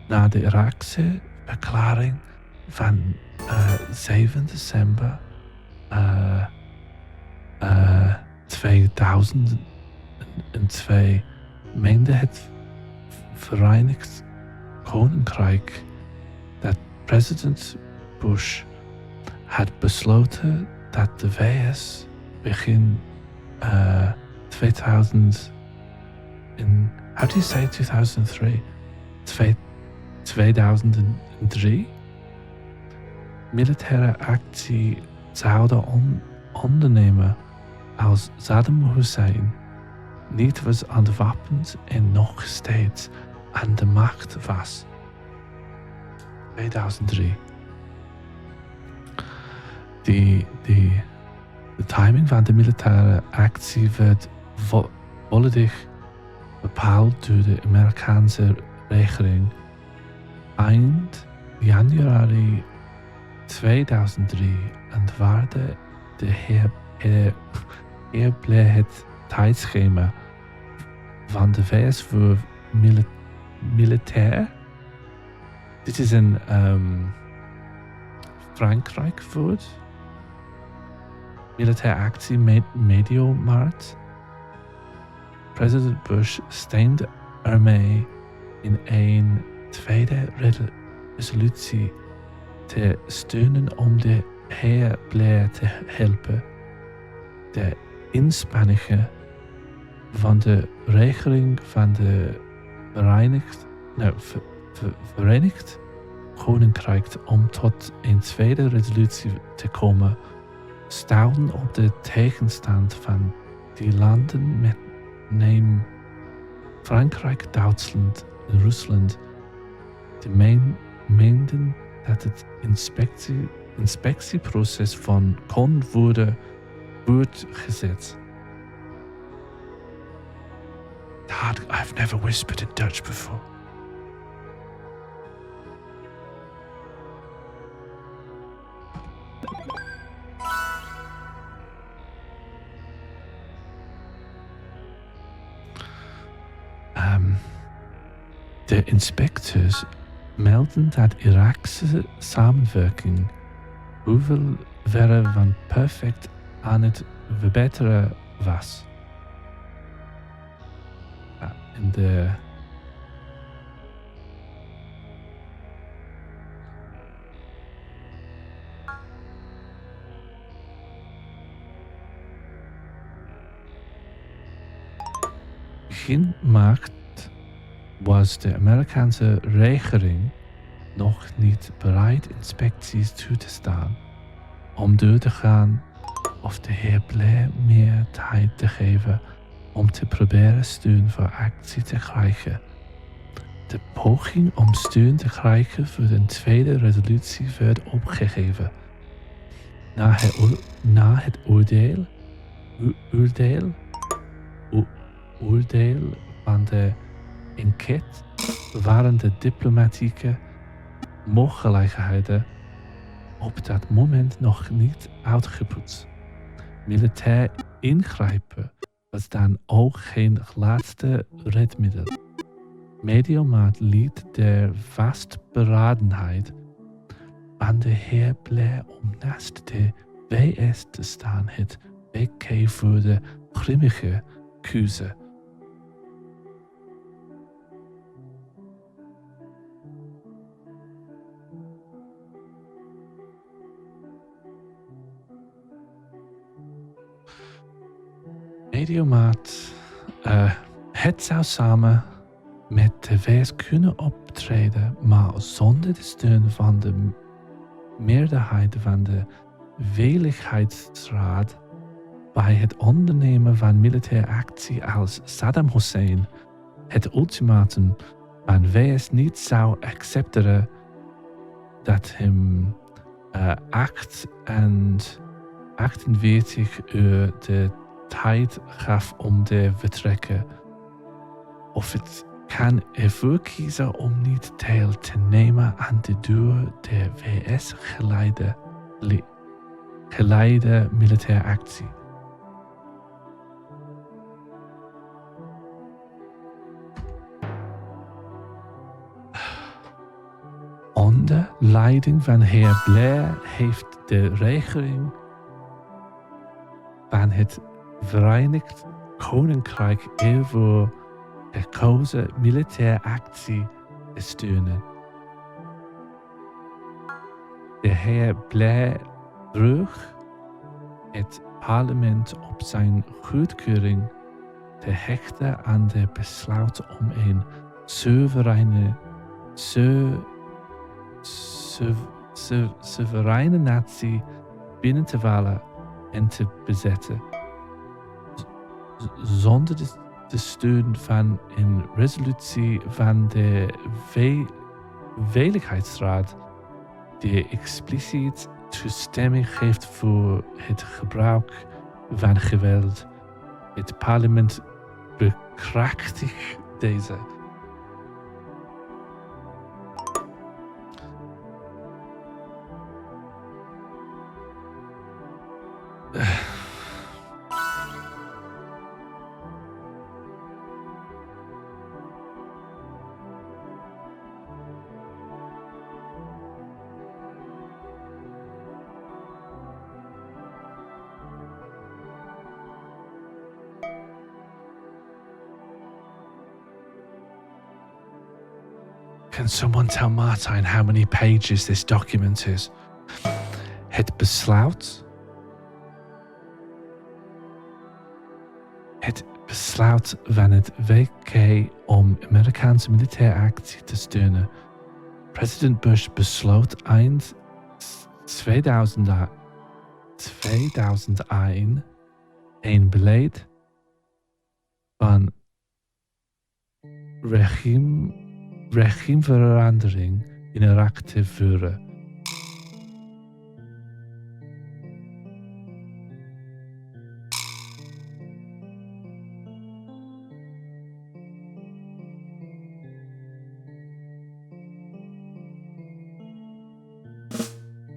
Na de Iraakse verklaring van 7 december 2002 meende het Verenigd Koninkrijk dat president Bush had besloten dat de VS begin 2000 in, how do you say 2003? 2003 militaire actie zouden ondernemen als Saddam Hussein niet was ontwapend en nog steeds aan de macht was. 2003. De timing van de militaire actie werd volledig bepaald door de Amerikaanse regering. Eind januari 2003 ontwaarde de heer het tijdschema van de VS voor militair. Dit is een Frankrijk woord. Militair actie medio maart. President Bush steunde ermee in een tweede resolutie te steunen om de heer Blair te helpen. De inspanningen van de regering van de Verenigd Koninkrijk om tot een tweede resolutie te komen, stouwden op de tegenstand van die landen met neem Frankrijk, Duitsland en Rusland. De meenden dat het inspectieproces van kon worden voortgezet. I've never whispered in Dutch before. De inspecteurs melden dat Iraakse samenwerking hoeveel verre van perfect aan het verbeteren was. In de begin maart was de Amerikaanse regering nog niet bereid inspecties toe te staan om door te gaan of de heer Blair meer tijd te geven om te proberen steun voor actie te krijgen. De poging om steun te krijgen voor een tweede resolutie werd opgegeven. Na het oordeel van de enquête waren de diplomatieke mogelijkheden op dat moment nog niet uitgeput. Militair ingrijpen was dan ook geen laatste redmiddel. Mediomaat liet de vastberadenheid van de heer Blair om naast de VS te staan het WK voor de grimmige keuze. Mediomaat, het zou samen met de VS kunnen optreden, maar zonder de steun van de meerderheid van de Veiligheidsraad bij het ondernemen van militaire actie als Saddam Hussein het ultimatum van VS niet zou accepteren dat hem 48 uur de tijd gaf om te vertrekken. Of het kan ervoor kiezen om niet deel te nemen aan de door de VS geleide militaire actie. Onder leiding van heer Blair heeft de regering van het Verenigd Koninkrijk ervoor gekozen militaire actie te steunen. De heer Blair droeg het parlement op zijn goedkeuring te hechten aan de besluit om een soevereine natie binnen te vallen en te bezetten. Zonder de steun van een resolutie van de Veiligheidsraad die expliciet toestemming geeft voor het gebruik van geweld. Het parlement bekrachtigt deze. Can someone tell Martijn how many pages this document is? Het besluit van het WK om Amerikaanse militaire actie te steunen. President Bush besloot eind 2001 een beleid van regimeverandering in Irak te voeren.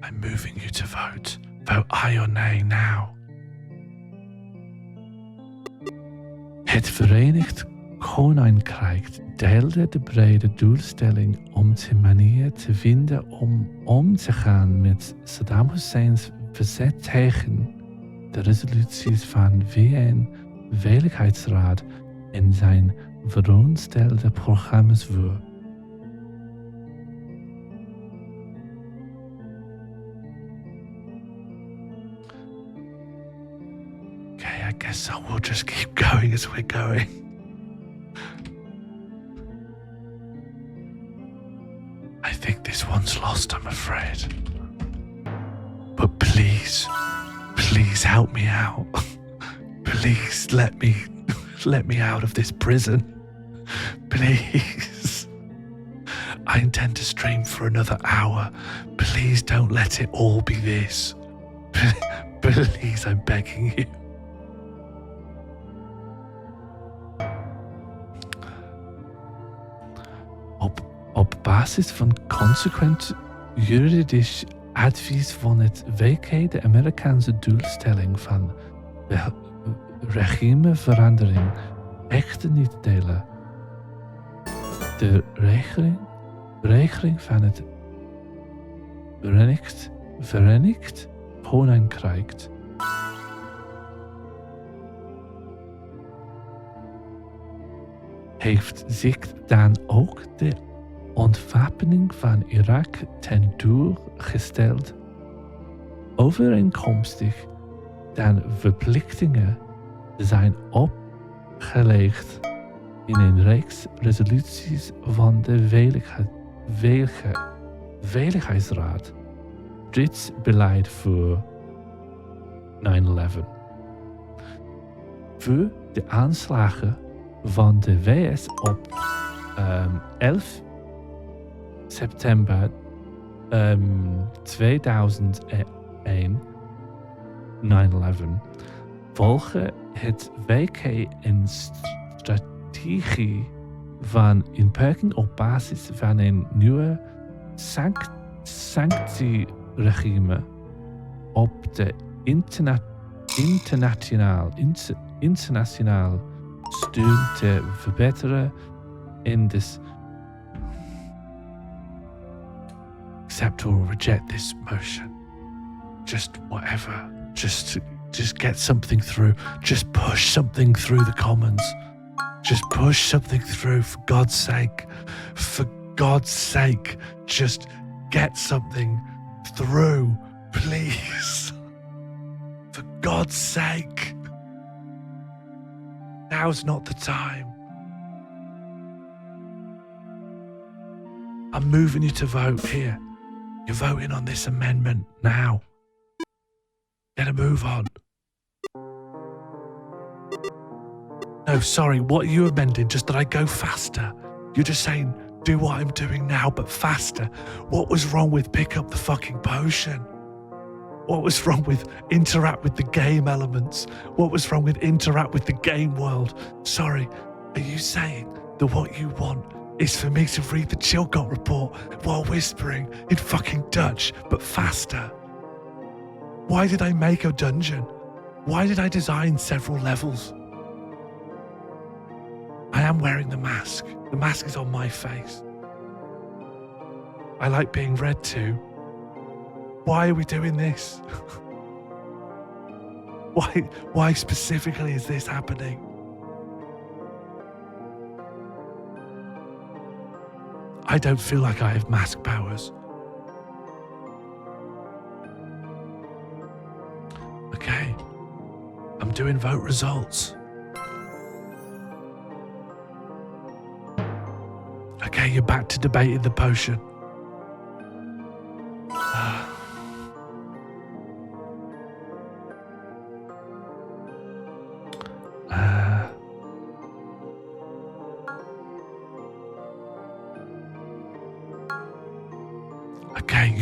I'm moving you to vote. Vote aye or nay now. Het Verenigd Koninkrijk deelde de brede doelstelling om de manier te vinden om te gaan met Saddam Husseins verzet tegen de resoluties van VN-Veiligheidsraad en zijn veronderstelde programma's voor. Okay, I guess I will just keep going as we're going. I think this one's lost, I'm afraid. But please help me out. Please let me out of this prison. Please. I intend to stream for another hour. Please don't let it all be this. Please, I'm begging you. Op basis van consequent juridisch advies van het WK de Amerikaanse doelstelling van de regimeverandering echter niet delen. De regering van het Verenigd Koninkrijk heeft zich dan ook de ontwapening van Irak ten doel gesteld, overeenkomstig dan verplichtingen zijn opgelegd in een reeks resoluties van de Veiligheidsraad. Dit beleid voor 9/11. Voor de aanslagen van de VS op 11 september 2001, 9/11, volgen het WK een strategie van inperking op basis van een nieuwe sanctieregime op de internationaal steun te verbeteren in this. Accept or reject this motion. Just whatever. Just get something through. Just push something through the Commons. Just push something through, for God's sake. For God's sake, just get something through, please. For God's sake. Now's not the time. I'm moving you to vote here. You're voting on this amendment now. Get a move on. No, sorry, what are you amending? Just that I go faster. You're just saying, do what I'm doing now, but faster. What was wrong with pick up the fucking potion? What was wrong with interact with the game elements? What was wrong with interact with the game world? Sorry, are you saying that what you want is for me to read the Chilcot report while whispering in fucking Dutch, but faster? Why did I make a dungeon? Why did I design several levels? I am wearing the mask. The mask is on my face. I like being read to. Why are we doing this? Why specifically is this happening? I don't feel like I have mask powers. Okay, I'm doing vote results. Okay, you're back to debating the potion. Okay,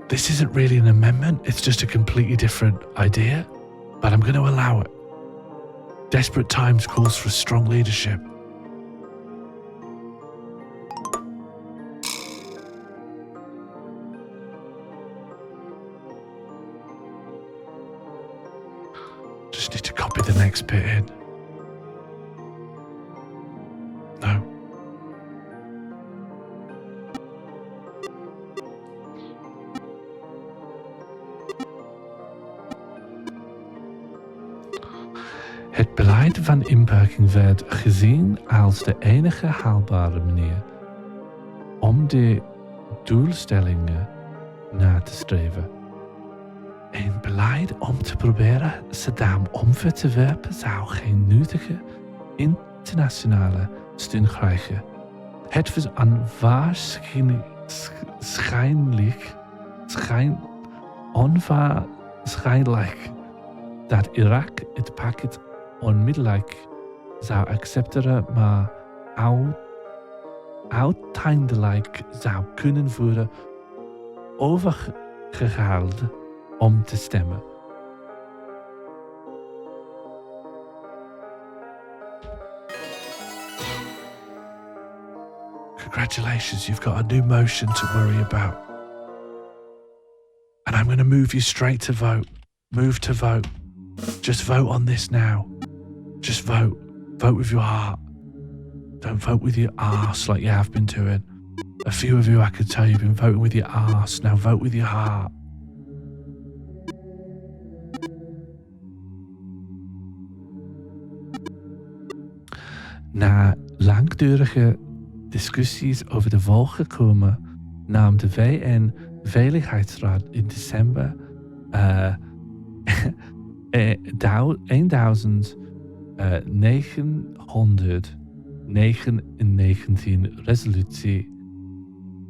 this isn't really an amendment, it's just a completely different idea, but I'm going to allow it. Desperate times calls for strong leadership. Just need to copy the next bit in. No. Het beleid van inperking werd gezien als de enige haalbare manier om de doelstellingen na te streven. Een beleid om te proberen Saddam omver te werpen zou geen nuttige internationale steun krijgen. Het was onwaarschijnlijk dat Irak het pakket onmiddellijk zou accepteren, maar uiteindelijk zou kunnen worden overgehaald om te stemmen. Congratulations, you've got a new motion to worry about. And I'm going to move you straight to vote. Move to vote. Just vote on this now. Just vote. Vote with your heart. Don't vote with your arse like you have been doing. A few of you, I could tell, you've been voting with your arse. Now vote with your heart. Na langdurige discussies over de volgekomen nam de VN-veiligheidsraad in december 1999 resolutie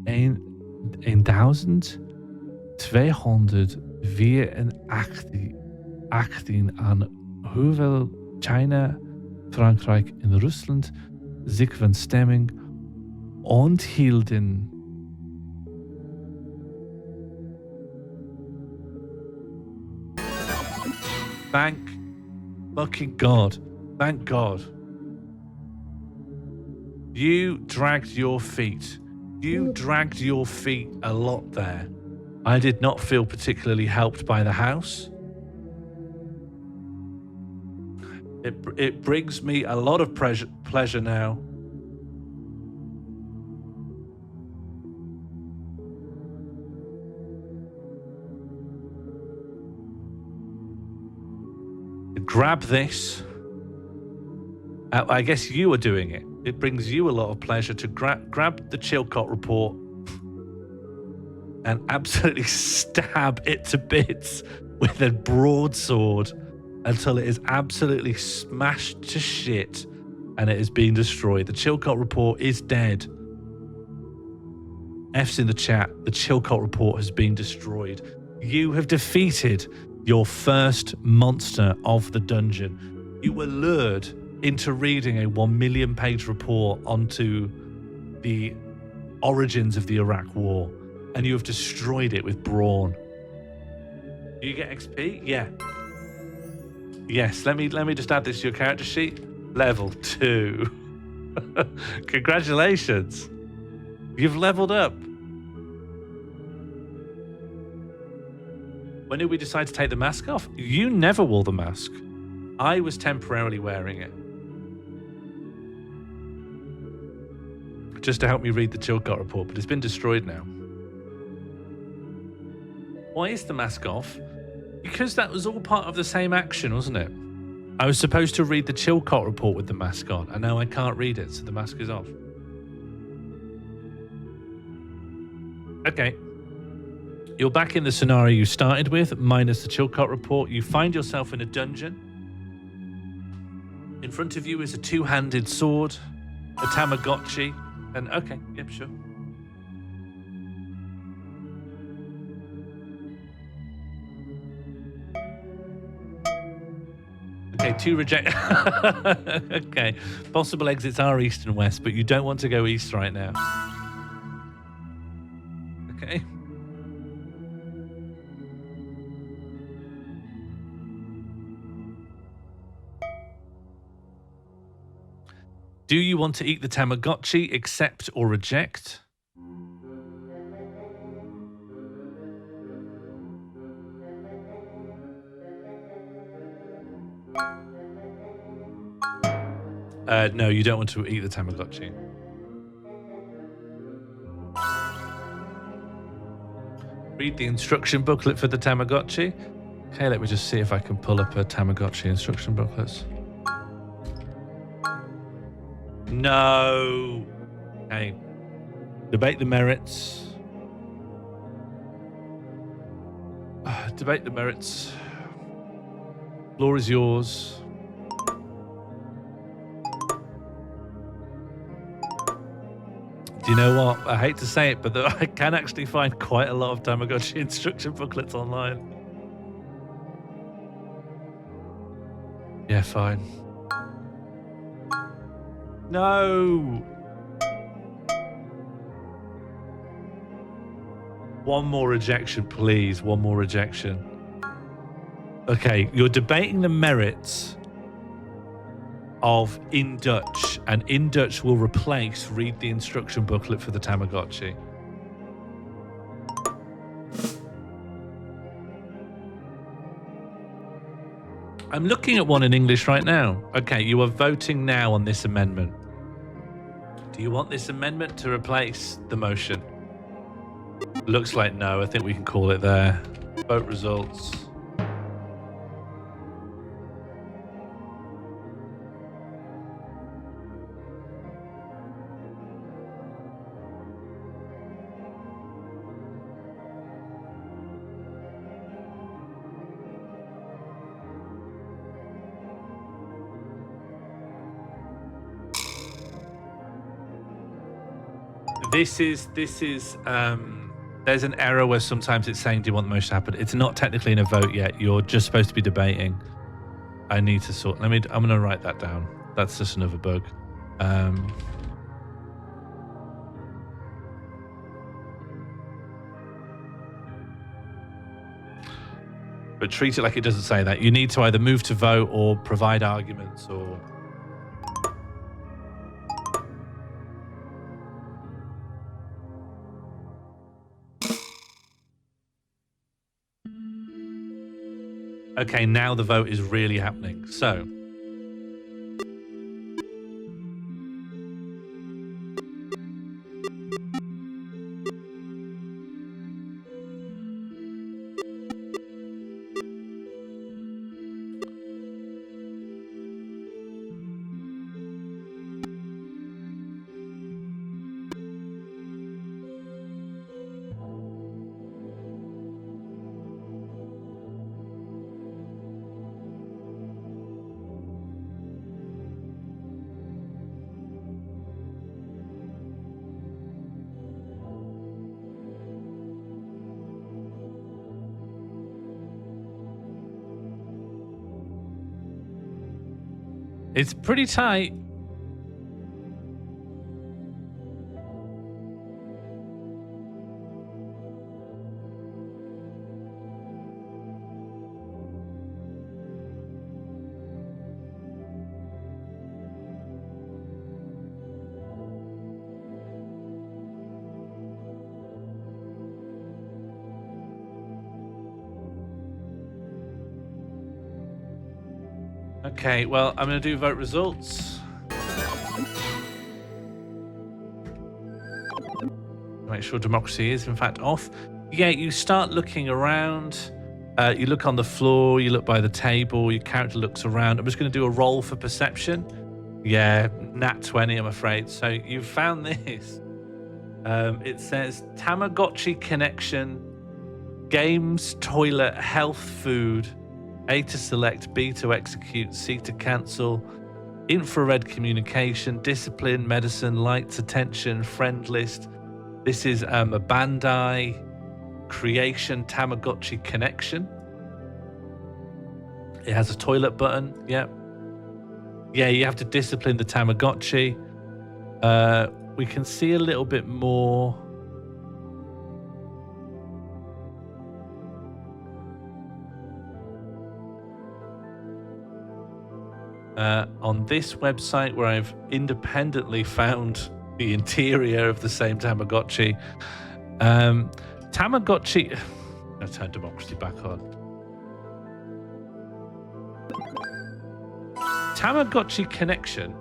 1284 aan hoewel China, Frankrijk en Rusland zich van stemming onthielden. Thank fucking God. Thank God. You dragged your feet. You dragged your feet a lot there. I did not feel particularly helped by the house. It brings me a lot of pleasure now. Grab this. I guess you are doing it. It brings you a lot of pleasure to grab the Chilcot report and absolutely stab it to bits with a broadsword until it is absolutely smashed to shit and it is being destroyed. The Chilcot report is dead. F's in the chat. The Chilcot report has been destroyed. You have defeated your first monster of the dungeon. You were lured into reading a 1 million page report onto the origins of the Iraq War, and you have destroyed it with brawn. Do you get XP? Yeah. Yes, let me just add this to your character sheet. Level 2. Congratulations. You've leveled up. When did we decide to take the mask off? You never wore the mask. I was temporarily wearing it. Just to help me read the Chilcot report, but it's been destroyed now. Why is the mask off? Because that was all part of the same action, wasn't it? I was supposed to read the Chilcot report with the mask on, and now I can't read it, so the mask is off. Okay. You're back in the scenario you started with, minus the Chilcot report. You find yourself in a dungeon. In front of you is a two-handed sword, a Tamagotchi, and okay, yep, sure. Okay, 2 reject. Okay, possible exits are east and west, but you don't want to go east right now. Okay. Do you want to eat the Tamagotchi, accept or reject? No, you don't want to eat the Tamagotchi. Read the instruction booklet for the Tamagotchi. Okay, let me just see if I can pull up a Tamagotchi instruction booklet. No. Okay. Debate the merits. Debate the merits. Floor is yours. Do you know what? I hate to say it, but I can actually find quite a lot of Tamagotchi instruction booklets online. Yeah, fine. No! One more rejection, please. One more rejection. Okay, you're debating the merits of in Dutch, and in Dutch will replace read the instruction booklet for the Tamagotchi. I'm looking at one in English right now. Okay, you are voting now on this amendment. Do you want this amendment to replace the motion? Looks like no. I think we can call it there. Vote results. This is there's an error where sometimes it's saying, do you want the motion to happen? It's not technically in a vote yet. You're just supposed to be debating. I need to sort, I'm going to write that down. That's just another bug. But treat it like it doesn't say that. You need to either move to vote or provide arguments or... Okay, now the vote is really happening. So, it's pretty tight. Okay, well, I'm going to do vote results. Make sure democracy is, in fact, off. Yeah, you start looking around. You look on the floor, you look by the table, your character looks around. I'm just going to do a roll for perception. Yeah, nat 20, I'm afraid. So you found this. It says Tamagotchi connection, games, toilet, health, food, A to select, B to execute, C to cancel, infrared communication, discipline, medicine, lights, attention, friend list. This is a Bandai creation Tamagotchi connection. It has a toilet button. Yep. Yeah, you have to discipline the Tamagotchi. We can see a little bit more. On this website, where I've independently found the interior of the same Tamagotchi. Tamagotchi. I'll turn democracy back on. Tamagotchi connection.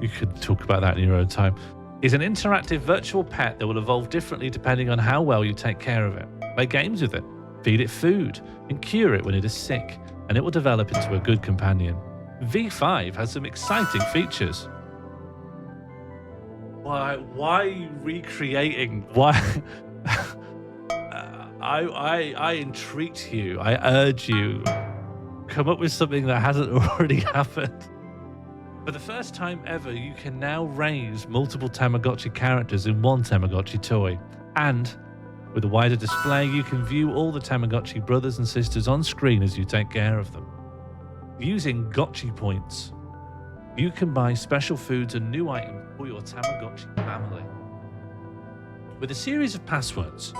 You could talk about that in your own time. Is an interactive virtual pet that will evolve differently depending on how well you take care of it. Play games with it, feed it food, and cure it when it is sick, and it will develop into a good companion. V5 has some exciting features. Why are you recreating? Why? I entreat you. I urge you. Come up with something that hasn't already happened. For the first time ever, you can now raise multiple Tamagotchi characters in one Tamagotchi toy. And with a wider display, you can view all the Tamagotchi brothers and sisters on screen as you take care of them. Using Gotchi points, you can buy special foods and new items for your Tamagotchi family. With a series of passwords,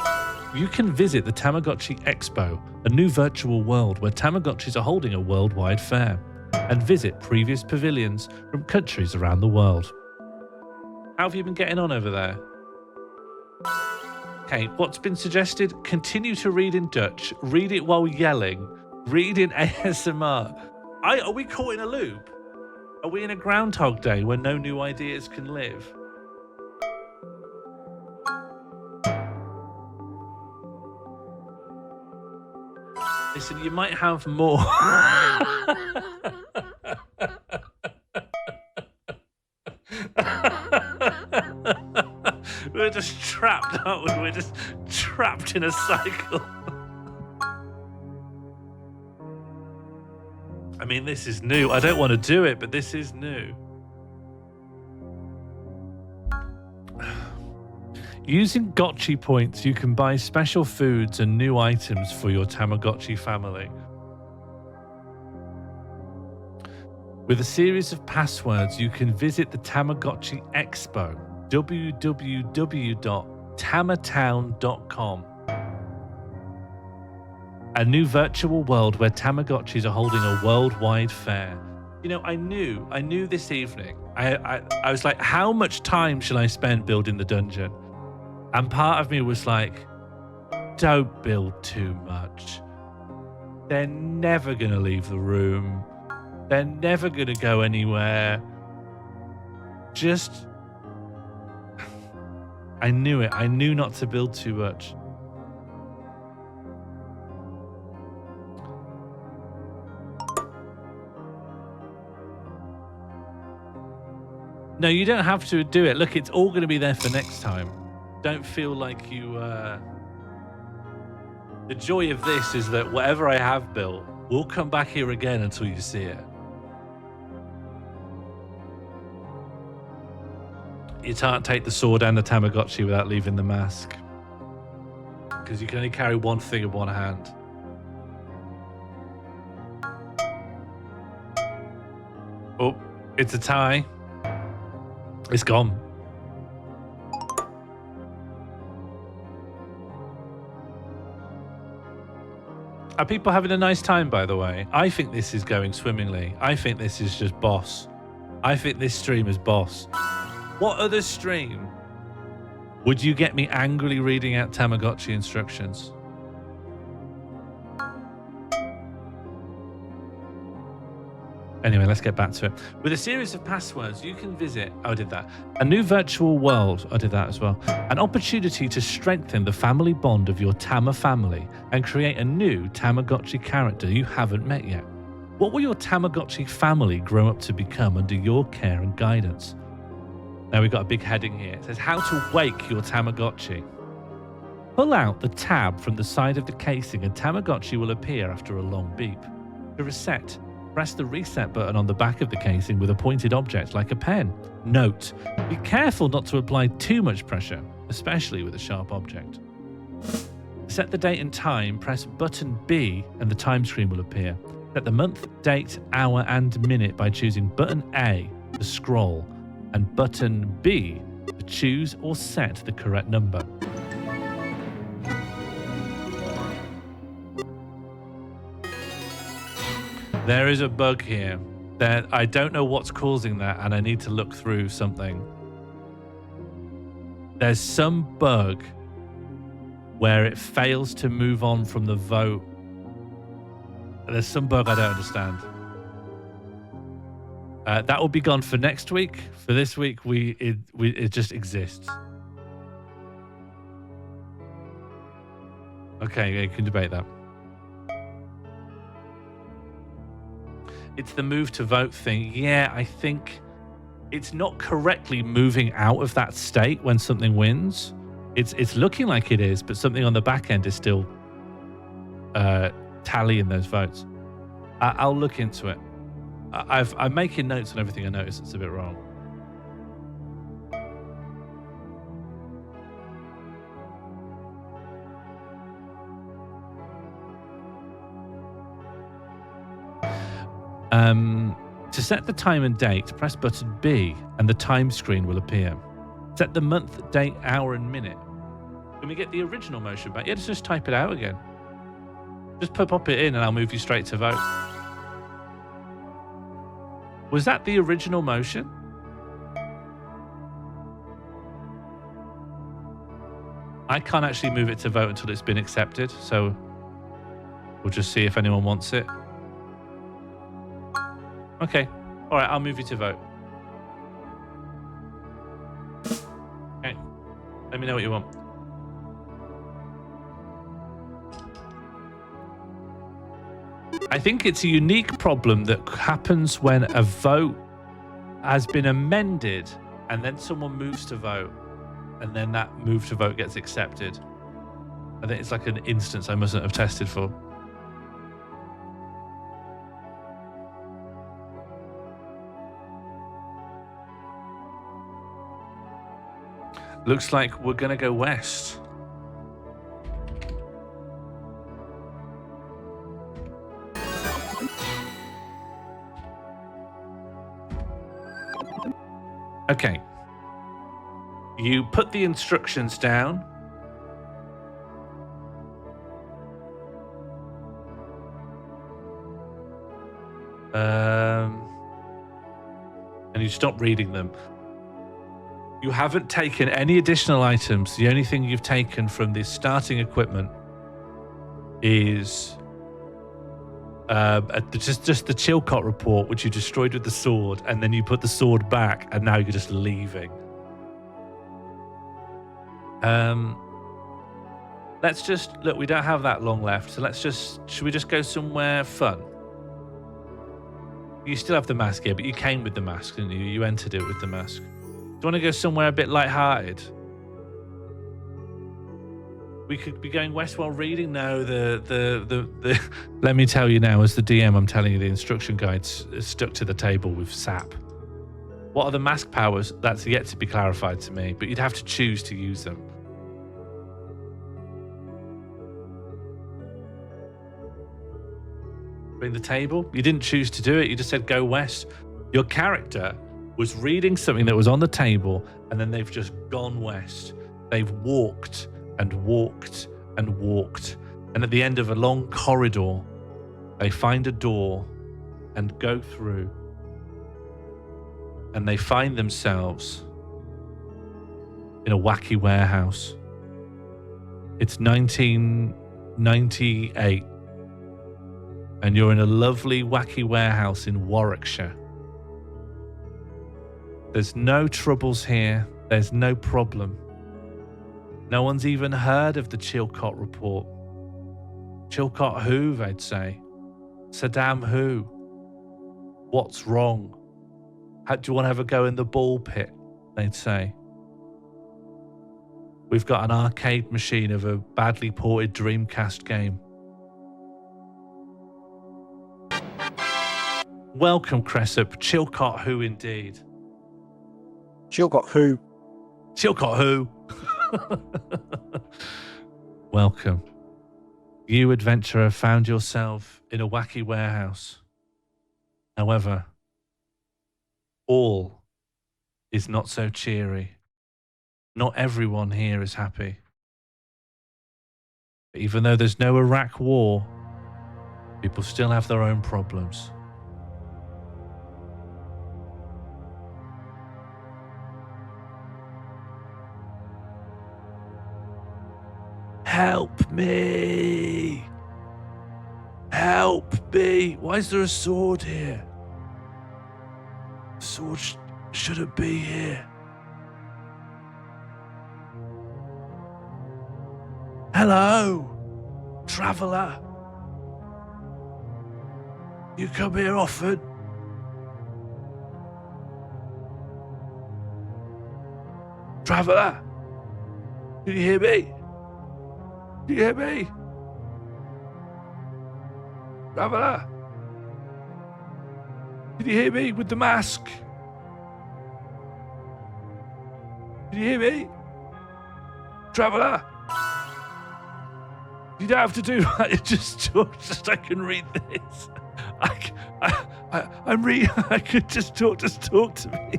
you can visit the Tamagotchi Expo, a new virtual world where Tamagotchis are holding a worldwide fair, and visit previous pavilions from countries around the world. How have you been getting on over there? Okay, what's been suggested? Continue to read in Dutch, read it while yelling, read in ASMR. Are we caught in a loop? Are we in a Groundhog Day where no new ideas can live? Listen, you might have more. We're just trapped, aren't we? We're just trapped in a cycle. I mean, this is new. I don't want to do it, but this is new. Using Gotchi points, you can buy special foods and new items for your Tamagotchi family. With a series of passwords, you can visit the Tamagotchi Expo, www.tamatown.com. A new virtual world where Tamagotchis are holding a worldwide fair. You know, I knew this evening. I was like, how much time shall I spend building the dungeon? And part of me was like, don't build too much. They're never going to leave the room. They're never going to go anywhere. Just... I knew it. I knew not to build too much. No, you don't have to do it. Look, it's all going to be there for next time. Don't feel like you... The joy of this is that whatever I have built, we'll come back here again until you see it. You can't take the sword and the Tamagotchi without leaving the mask. Because you can only carry one thing in one hand. Oh, it's a tie. It's gone. Are people having a nice time, by the way? I think this is going swimmingly. I think this is just boss. I think this stream is boss. What other stream would you get me angrily reading out Tamagotchi instructions? Anyway, let's get back to it. With a series of passwords, you can visit... Oh, I did that. A new virtual world. I did that as well. An opportunity to strengthen the family bond of your Tama family and create a new Tamagotchi character you haven't met yet. What will your Tamagotchi family grow up to become under your care and guidance? Now, we've got a big heading here. It says, how to wake your Tamagotchi. Pull out the tab from the side of the casing and Tamagotchi will appear after a long beep. To reset, press the reset button on the back of the casing with a pointed object like a pen. Note, be careful not to apply too much pressure, especially with a sharp object. Set the date and time, press button B and the time screen will appear. Set the month, date, hour and minute by choosing button A to scroll and button B to choose or set the correct number. There is a bug here that I don't know what's causing that, and I need to look through something. There's some bug where it fails to move on from the vote. There's some bug I don't understand. That will be gone for next week. For this week, it just exists. Okay, yeah, you can debate that. It's the move to vote thing. Yeah, I think it's not correctly moving out of that state when something wins. It's looking like it is, but something on the back end is still tallying those votes. I'll look into it. I'm making notes on everything I notice that's a bit wrong. To set the time and date, press button B and the time screen will appear. Set the month, date, hour and minute. Can we get the original motion back? Yeah, just type it out again. Just pop it in and I'll move you straight to vote. Was that the original motion? I can't actually move it to vote until it's been accepted, so we'll just see if anyone wants it. Okay. All right, I'll move you to vote. Okay. Let me know what you want. I think it's a unique problem that happens when a vote has been amended and then someone moves to vote and then that move to vote gets accepted. I think it's like an instance I mustn't have tested for. Looks like we're going to go west. Okay. You put the instructions down. And you stop reading them. You haven't taken any additional items. The only thing you've taken from the starting equipment is just the Chilcot report, which you destroyed with the sword, and then you put the sword back, and now you're just leaving. Let's just look. We don't have that long left, so should we just go somewhere fun? You still have the mask here, but you came with the mask, didn't you? You entered it with the mask. Do you want to go somewhere a bit lighthearted? We could be going west while reading. No, the let me tell you now, as the DM, I'm telling you, the instruction guide's stuck to the table with sap. What are the mask powers? That's yet to be clarified to me, but you'd have to choose to use them. Bring the table? You didn't choose to do it. You just said go west. Your character was reading something that was on the table, and then they've just gone west. They've walked and walked and walked, and at the end of a long corridor, they find a door and go through, and they find themselves in a wacky warehouse. It's 1998, and you're in a lovely wacky warehouse in Warwickshire. There's no troubles here. There's no problem. No one's even heard of the Chilcot report. Chilcot who, they'd say. Saddam who? What's wrong? How do you want to have a go in the ball pit? They'd say. We've got an arcade machine of a badly ported Dreamcast game. Welcome, Cressup. Chilcot who indeed. Chilcot who? Chilcot who? Welcome. You, adventurer, found yourself in a wacky warehouse. However, all is not so cheery. Not everyone here is happy. Even though there's no Iraq war, people still have their own problems. Help me! Help me! Why is there a sword here? The sword shouldn't be here. Hello, traveller. You come here often? Traveller, can you hear me? Can you hear me? Traveller, can you hear me with the mask? Can you hear me? Traveller? You don't have to do that. You just talk. Just I can read this. I'm reading. I could just talk. Just talk to me.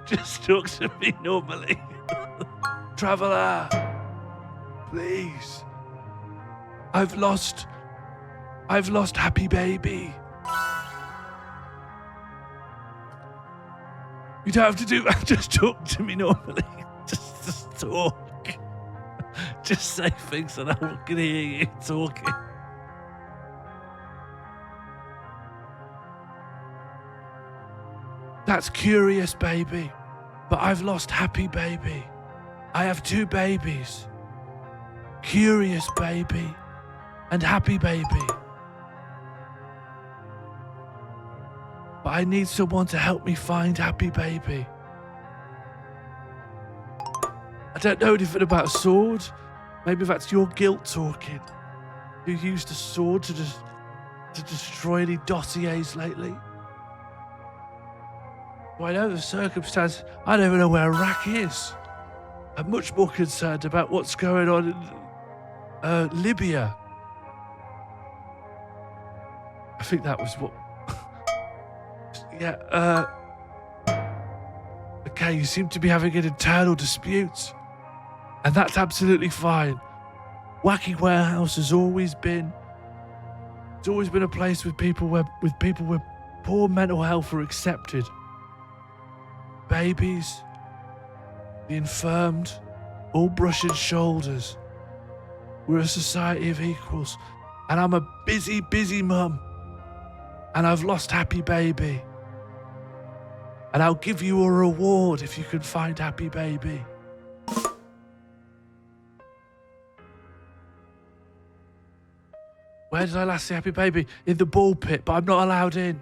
Just talk to me normally. Traveller, please. I've lost happy baby. You don't have to do that. Just talk to me normally. Just talk. Just say things and I can hear you talking. That's curious, baby. But I've lost happy baby. I have two babies. Curious baby and happy baby. But I need someone to help me find happy baby. I don't know anything about a sword. Maybe that's your guilt talking. You used a sword to destroy any dossiers lately. Well, I know the circumstance. I don't even know where Iraq is. I'm much more concerned about what's going on in Libya. I think that was what... Yeah, okay, you seem to be having an internal dispute. And that's absolutely fine. Wacky Warehouse has always been... It's always been a place with people where poor mental health are accepted. Babies, the infirmed, all brushing shoulders. We're a society of equals. And I'm a busy, busy mum. And I've lost Happy Baby. And I'll give you a reward if you can find Happy Baby. Where did I last see Happy Baby? In the ball pit, but I'm not allowed in.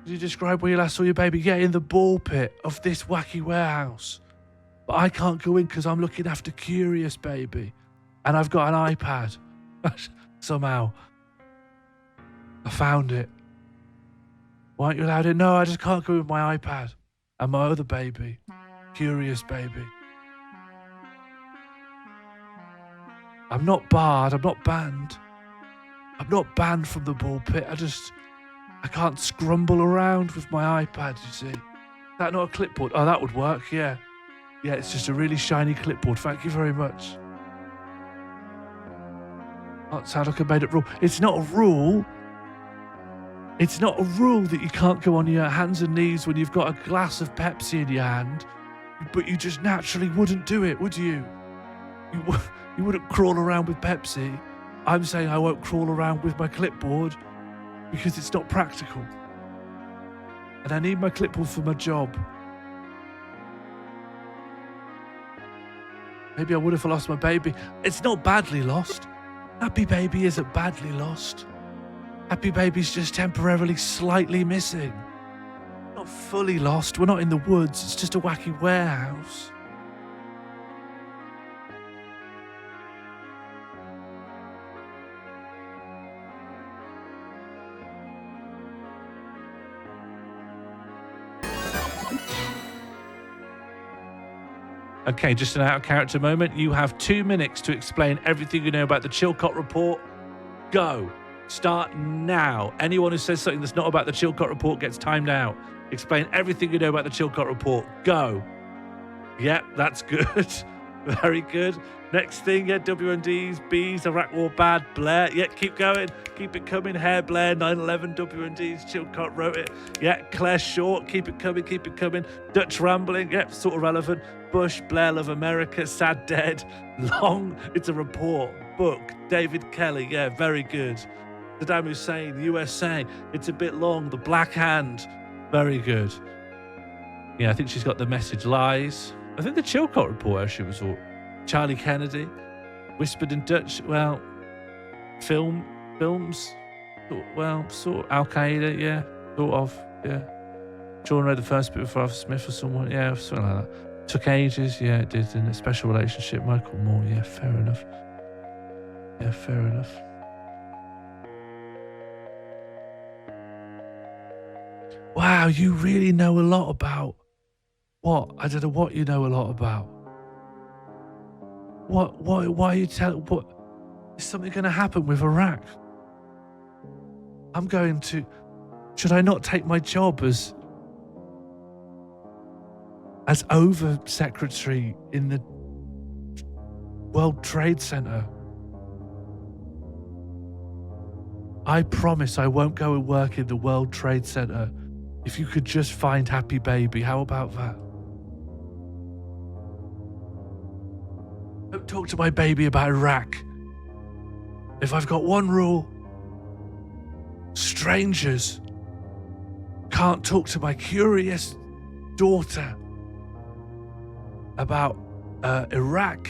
Could you describe where you last saw your baby? Yeah, in the ball pit of this wacky warehouse. But I can't go in because I'm looking after Curious Baby. And I've got an iPad. Somehow. I found it. Why aren't you allowed in? No, I just can't go with my iPad. And my other baby. Curious Baby. I'm not barred. I'm not banned. I'm not banned from the ball pit. I can't scrumble around with my iPad, you see. Is that not a clipboard? Oh, that would work, yeah. Yeah, it's just a really shiny clipboard. Thank you very much. That sounds like a made-up rule. It's not a rule. It's not a rule that you can't go on your hands and knees when you've got a glass of Pepsi in your hand, but you just naturally wouldn't do it, would you? You wouldn't crawl around with Pepsi. I'm saying I won't crawl around with my clipboard because it's not practical. And I need my clipboard for my job. Maybe I would if I lost my baby. It's not badly lost. Happy Baby isn't badly lost. Happy Baby's just temporarily slightly missing. Not fully lost. We're not in the woods. It's just a wacky warehouse. Okay, just an out-of-character moment. You have 2 minutes to explain everything you know about the Chilcot report. Go. Start now. Anyone who says something that's not about the Chilcot report gets timed out. Explain everything you know about the Chilcot report. Go. Yep, that's good. Very good. Next thing, yeah, WNDs, Bs, Iraq War bad, Blair. Yeah, keep going. Keep it coming. Hair, Blair, 9/11, WNDs, Chilcot wrote it. Yeah, Claire Short, keep it coming, keep it coming. Dutch Rambling, yeah, sort of relevant. Bush, Blair, Love America, Sad Dead. Long, it's a report. Book, David Kelly, yeah, very good. Saddam Hussein, USA, it's a bit long. The Black Hand, very good. Yeah, I think she's got the message. Lies. I think the Chilcot report actually was all. Charlie Kennedy, Whispered in Dutch, well, films, well, sort of Al Qaeda, yeah, sort of, yeah. Sean read the first bit with Arthur Smith or someone, yeah, something like that. Took ages, yeah, it did. In a special relationship, Michael Moore, yeah, fair enough. Yeah, fair enough. Wow, you really know a lot about what? I don't know what you know a lot about. Why are you telling, what? Is something going to happen with Iraq? Should I not take my job as over secretary in the World Trade Center? I promise I won't go and work in the World Trade Center if you could just find Happy Baby. How about that? Don't talk to my baby about Iraq. If I've got one rule, strangers can't talk to my curious daughter about Iraq,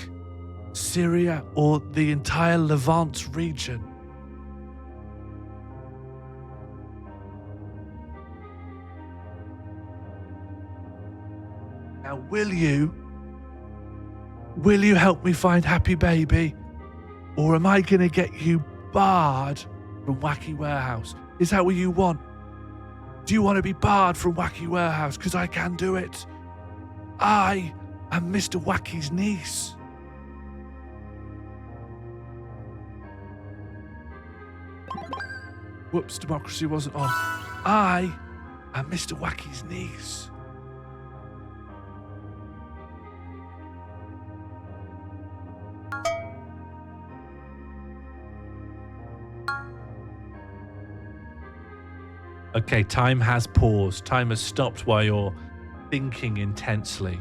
Syria, or the entire Levant region. Now, will you help me find Happy Baby? Or am I going to get you barred from Wacky Warehouse? Is that what you want? Do you want to be barred from Wacky Warehouse? Because I can do it. I am Mr. Wacky's niece. Whoops, democracy wasn't on. I am Mr. Wacky's niece. Okay, time has paused. Time has stopped while you're thinking intensely.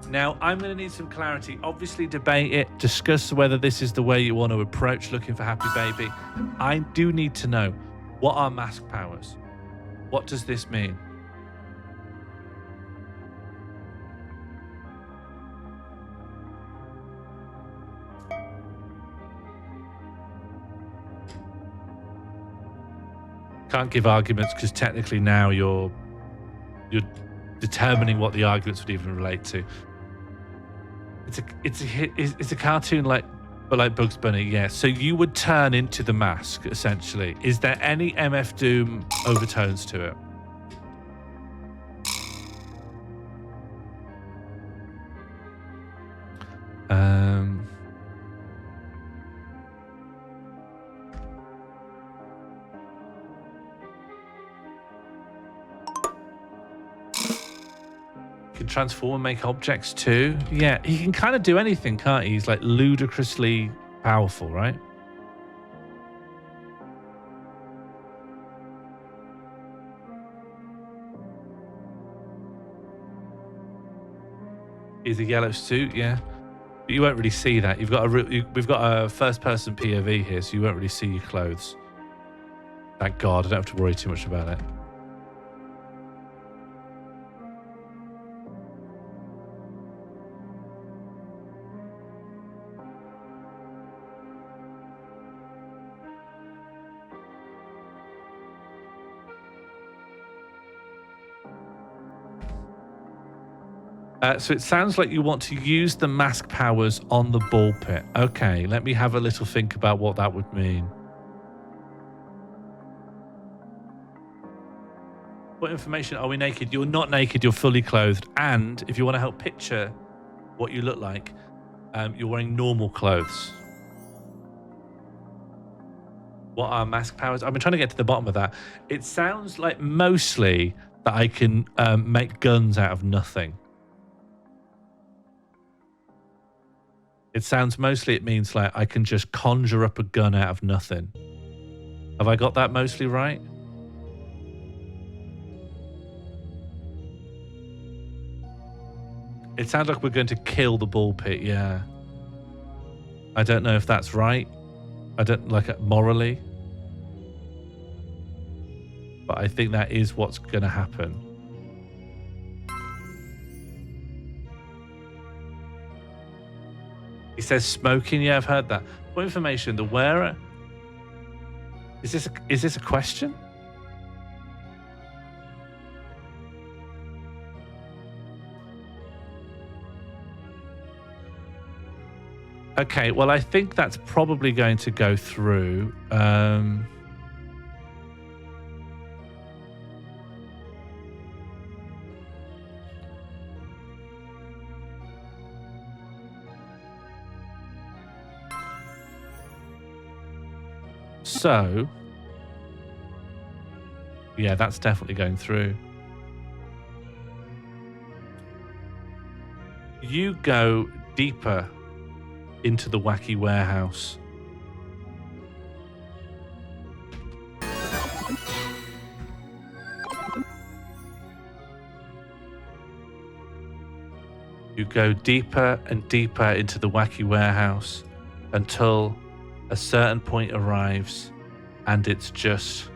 Now, I'm going to need some clarity. Obviously, debate it, discuss whether this is the way you want to approach looking for Happy Baby. I do need to know, what are mask powers? What does this mean? Can't give arguments because technically now you're determining what the arguments would even relate to. It's a cartoon like Bugs Bunny, yeah. So you would turn into the mask essentially. Is there any MF Doom overtones to it? Can transform and make objects too. Yeah, he can kind of do anything, can't he? He's like ludicrously powerful, right? He's a yellow suit, yeah. But you won't really see that. We've got a first-person POV here, so you won't really see your clothes. Thank God, I don't have to worry too much about it. So it sounds like you want to use the mask powers on the ball pit. Okay, let me have a little think about what that would mean. What information? Are we naked? You're not naked, you're fully clothed. And if you want to help picture what you look like, you're wearing normal clothes. What are mask powers? I've been trying to get to the bottom of that. It sounds like mostly that I can make guns out of nothing. It sounds mostly it means like I can just conjure up a gun out of nothing. Have I got that mostly right? It sounds like we're going to kill the ball pit, yeah. I don't know if that's right. I don't like it morally. But I think that is what's going to happen. He says smoking. Yeah, I've heard that. What information? The wearer. Is this a question? Okay. Well, I think that's probably going to go through. So, yeah, that's definitely going through. You go deeper into the wacky warehouse. You go deeper and deeper into the wacky warehouse until a certain point arrives and it's just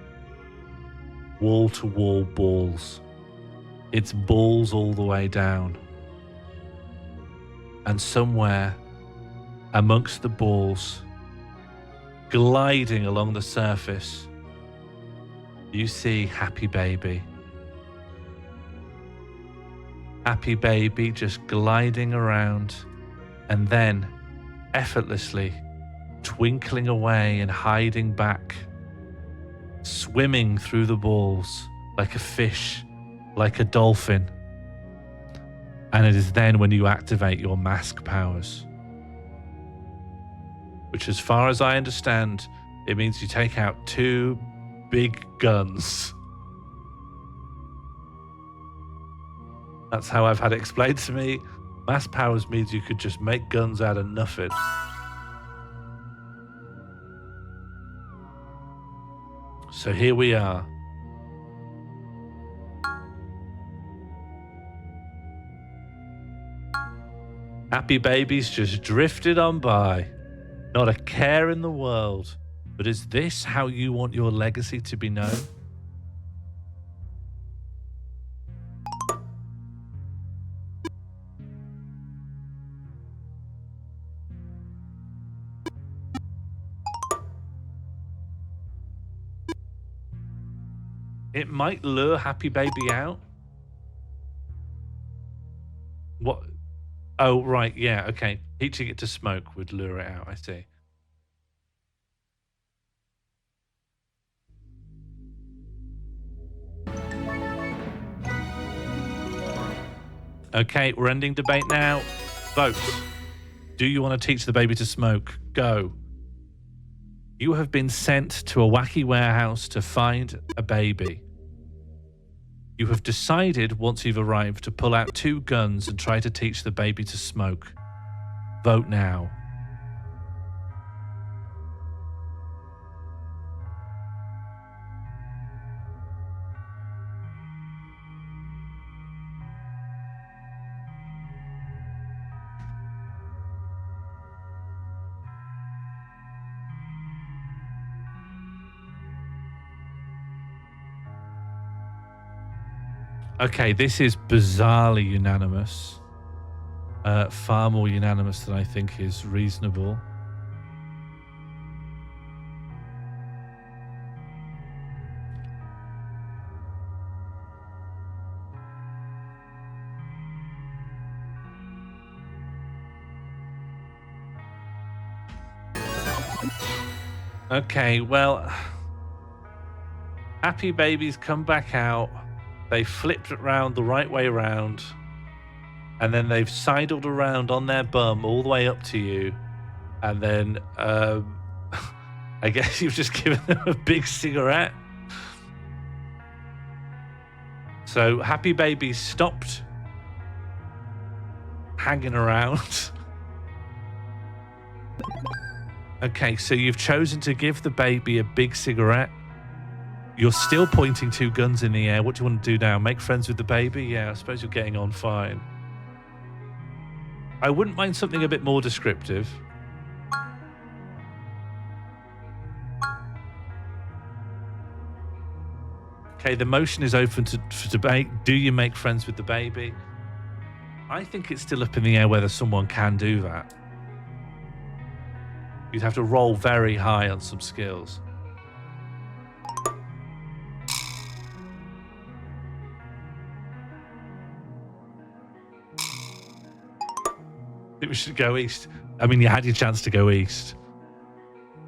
wall-to-wall balls. It's balls all the way down. And somewhere amongst the balls, gliding along the surface, you see Happy Baby. Happy Baby just gliding around and then effortlessly twinkling away and hiding back, swimming through the balls like a fish, like a dolphin. And it is then when you activate your mask powers, which, as far as I understand, it means you take out 2 big guns. That's how I've had it explained to me. Mask powers means you could just make guns out of nothing. So here we are. Happy babies just drifted on by. Not a care in the world. But is this how you want your legacy to be known? It might lure Happy Baby out. What? Oh, right. Yeah. Okay. Teaching it to smoke would lure it out. I see. Okay. We're ending debate now. Vote. Do you want to teach the baby to smoke? Go. You have been sent to a wacky warehouse to find a baby. You have decided, once you've arrived, to pull out 2 guns and try to teach the baby to smoke. Vote now. Okay, this is bizarrely unanimous. Far more unanimous than I think is reasonable. Okay, well, Happy Babies come back out. They flipped it round the right way around, and then they've sidled around on their bum all the way up to you, and then I guess you've just given them a big cigarette. So Happy Baby stopped hanging around. Okay, so you've chosen to give the baby a big cigarette. You're still pointing 2 guns in the air. What do you want to do now? Make friends with the baby? Yeah, I suppose you're getting on fine. I wouldn't mind something a bit more descriptive. Okay, the motion is open for debate. Do you make friends with the baby? I think it's still up in the air whether someone can do that. You'd have to roll very high on some skills. I think we should go east. I mean, you had your chance to go east.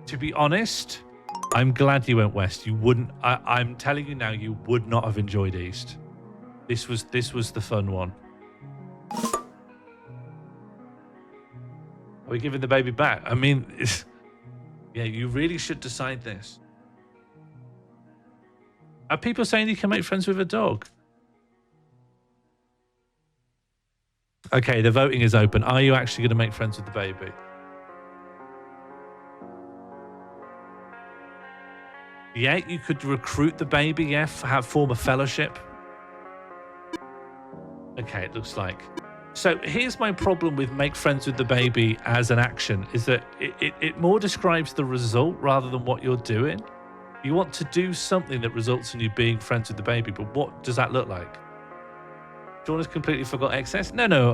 To be honest, I'm glad you went west. You wouldn't. I'm telling you now, you would not have enjoyed east. This was the fun one. Are we giving the baby back? I mean, yeah, you really should decide this. Are people saying you can make friends with a dog? Okay, the voting is open. Are you actually going to make friends with the baby? Yeah, you could recruit the baby, yeah, form a fellowship. Okay, it looks like. So here's my problem with make friends with the baby as an action, is that it more describes the result rather than what you're doing. You want to do something that results in you being friends with the baby, but what does that look like? Dawn has completely forgot excess. No,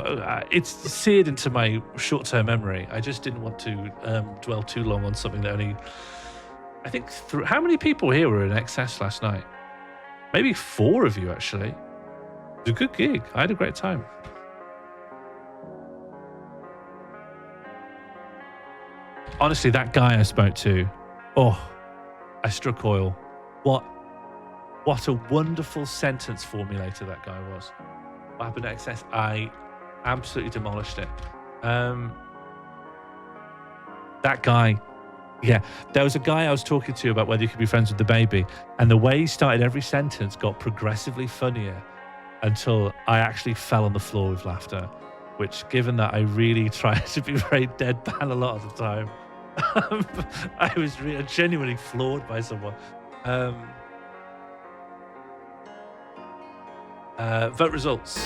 it's seared into my short-term memory. I just didn't want to dwell too long on something that only... I think... How many people here were in excess last night? Maybe 4 of you, actually. It was a good gig. I had a great time. Honestly, that guy I spoke to, I struck oil. What a wonderful sentence formulator that guy was. What happened at excess? I absolutely demolished it. That guy, yeah. There was a guy I was talking to about whether you could be friends with the baby, and the way he started every sentence got progressively funnier until I actually fell on the floor with laughter, which, given that I really tried to be very deadpan a lot of the time, I was genuinely floored by someone. Vote results.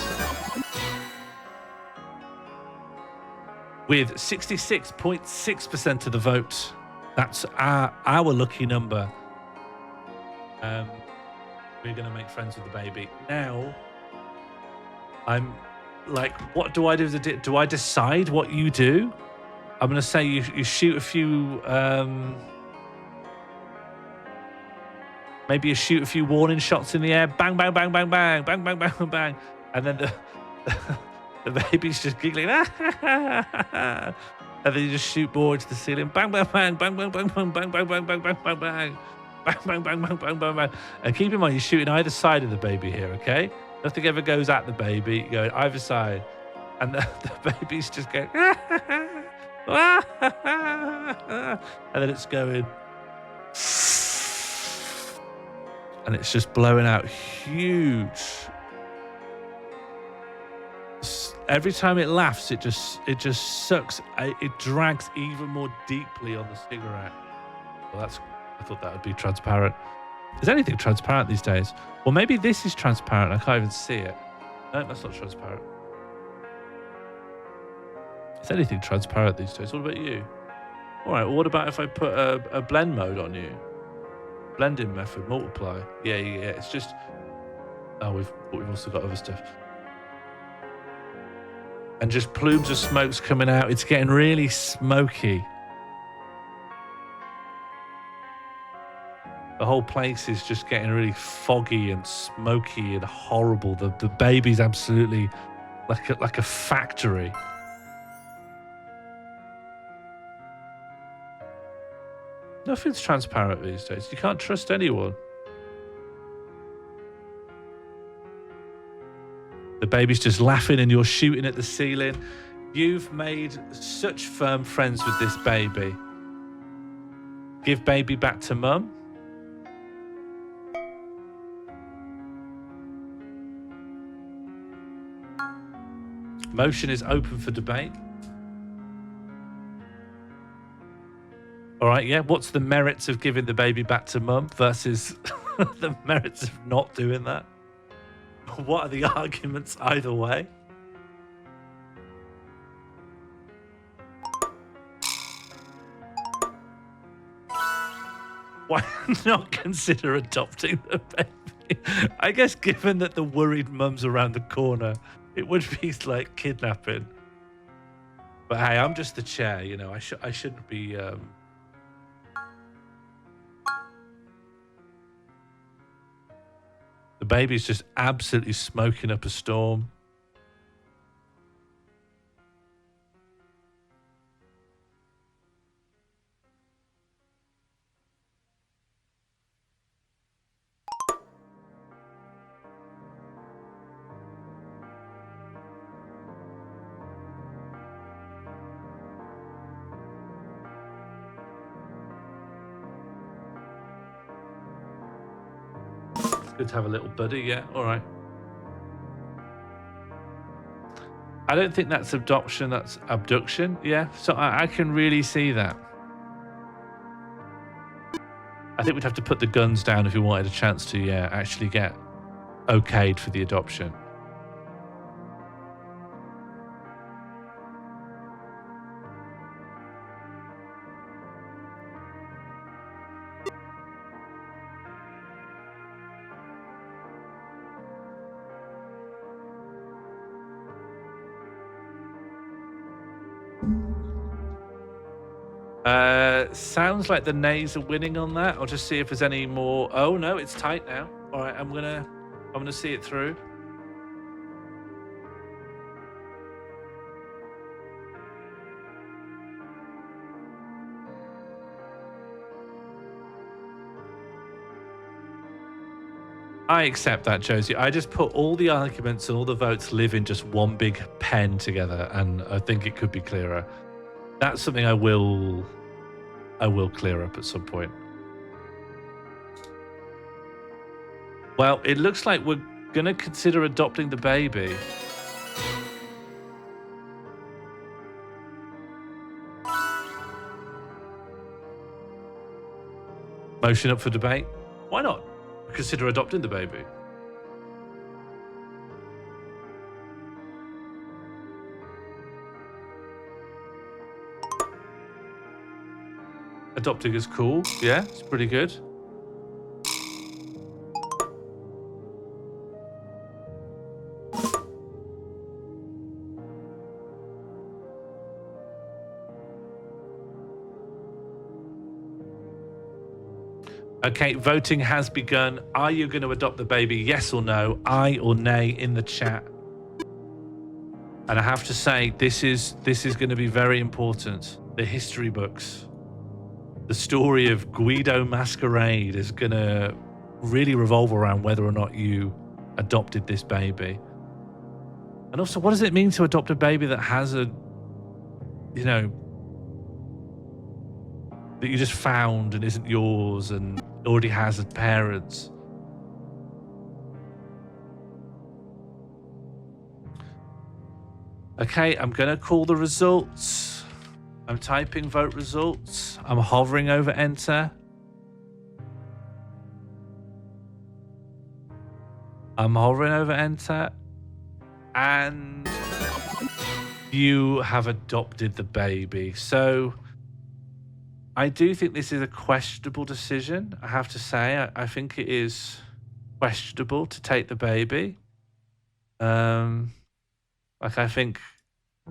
with 66.6% of the vote. That's our lucky number. We're going to make friends with the baby. Now, I'm like, what do I do? Do I decide what you do? I'm going to say you shoot a few... maybe you shoot a few warning shots in the air. Bang, bang, bang, bang, bang, bang, bang, bang, bang, bang. And then the baby's just giggling. And then you just shoot more into the ceiling. Bang, bang, bang, bang, bang, bang, bang, bang, bang, bang, bang, bang, bang, bang. Bang, bang, bang, bang, bang, bang, bang. And keep in mind, you're shooting either side of the baby here, okay? Nothing ever goes at the baby. You go either side. And the baby's just going... and then it's going... and it's just blowing out huge. Every time it laughs, it just sucks. It drags even more deeply on the cigarette. Well, I thought that would be transparent. Is anything transparent these days? Well, maybe this is transparent. I can't even see it. No, that's not transparent. Is anything transparent these days? What about you? All right. Well, what about if I put a blend mode on you? Blending method, multiply. Yeah. It's just... oh, we've also got other stuff. And just plumes of smoke's coming out. It's getting really smoky. The whole place is just getting really foggy and smoky and horrible. The baby's absolutely like a factory. Nothing's transparent these days. You can't trust anyone. The baby's just laughing and you're shooting at the ceiling. You've made such firm friends with this baby. Give baby back to mum. Motion is open for debate. All right, yeah. What's the merits of giving the baby back to mum versus the merits of not doing that? What are the arguments either way? Why not consider adopting the baby? I guess given that the worried mum's around the corner, it would be like kidnapping. But hey, I'm just the chair, you know. I shouldn't be... The baby's just absolutely smoking up a storm. Good to have a little buddy, yeah, all right. I don't think that's adoption, that's abduction, yeah. So I can really see that. I think we'd have to put the guns down if we wanted a chance to, yeah, actually get okayed for the adoption. Sounds like the nays are winning on that. I'll just see if there's any more. Oh no, it's tight now. All right, I'm gonna see it through. I accept that, Josie. I just put all the arguments and all the votes live in just one big pen together, and I think it could be clearer. That's something I will clear up at some point. Well, it looks like we're going to consider adopting the baby. Motion up for debate. Why not consider adopting the baby? adopting is cool. Yeah, it's pretty good. Okay, voting has begun. Are you going to adopt the baby? Yes or no? Aye or nay in the chat. And I have to say, this is going to be very important. The history books, the story of Guido Masquerade is going to really revolve around whether or not you adopted this baby. And also, what does it mean to adopt a baby that has a, you know, that you just found and isn't yours and already has parents? Okay, I'm going to call the results. I'm typing vote results. I'm hovering over enter. I'm hovering over enter. And you have adopted the baby. So I do think this is a questionable decision. I have to say, I think it is questionable to take the baby. Like, I think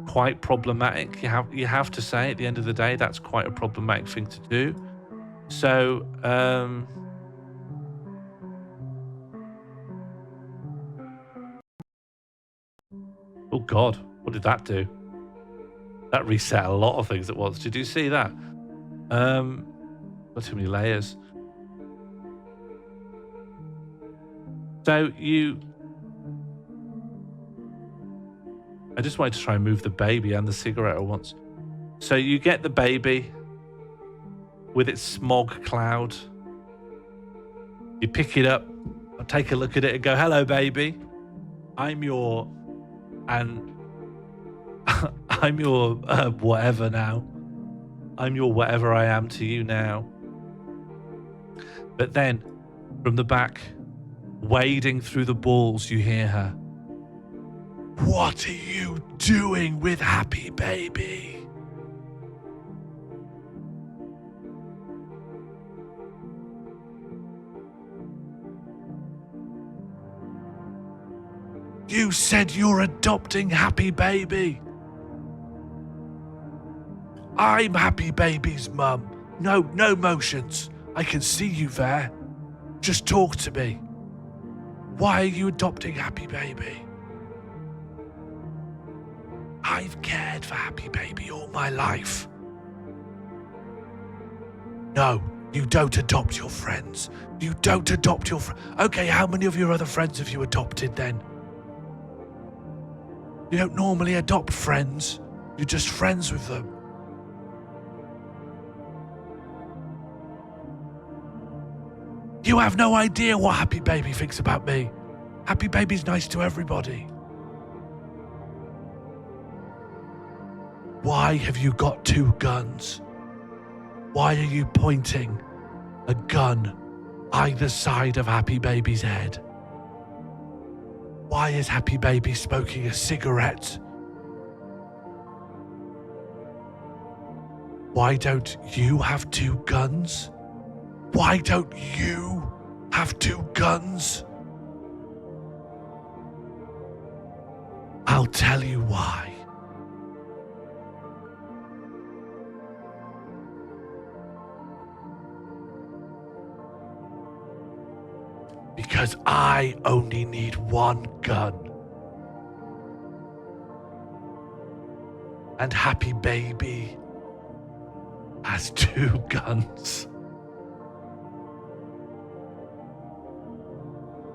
quite problematic. You have to say, at the end of the day, that's quite a problematic thing to do. So, oh God, what did that do? That reset a lot of things at once. Did you see that? Got too many layers. So I just wanted to try and move the baby and the cigarette at once. So you get the baby with its smog cloud. You pick it up, take a look at it and go, hello, baby. I'm your whatever now. I'm your whatever I am to you now. But then, from the back, wading through the balls, you hear her. What are you doing with Happy Baby? You said you're adopting Happy Baby. I'm Happy Baby's mum. No motions. I can see you there. Just talk to me. Why are you adopting Happy Baby? I've cared for Happy Baby all my life. No, you don't adopt your friends. You don't adopt your friends. Okay, how many of your other friends have you adopted then? You don't normally adopt friends. You're just friends with them. You have no idea what Happy Baby thinks about me. Happy Baby's nice to everybody. Why have you got 2 guns? Why are you pointing a gun either side of Happy Baby's head? Why is Happy Baby smoking a cigarette? Why don't you have 2 guns? Why don't you have 2 guns? I'll tell you why. Because I only need 1 gun. And Happy Baby has 2 guns.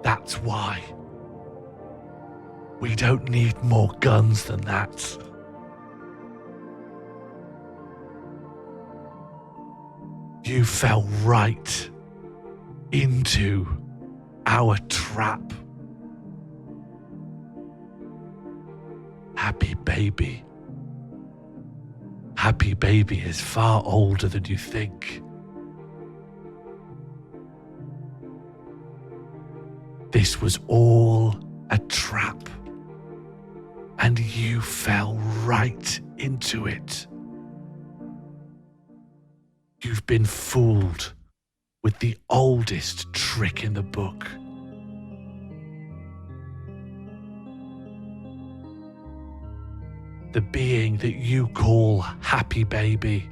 That's why. We don't need more guns than that. You fell right into our trap. Happy Baby. Happy Baby is far older than you think. This was all a trap, and you fell right into it. You've been fooled with the oldest trick in the book. The being that you call Happy Baby.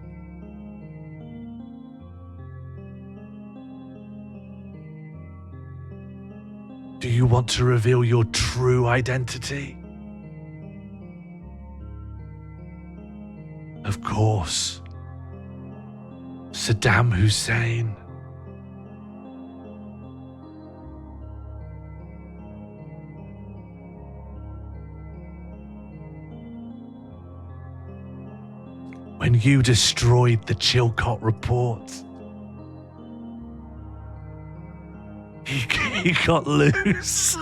Do you want to reveal your true identity? Of course. Saddam Hussein. When you destroyed the Chilcot report, he got loose.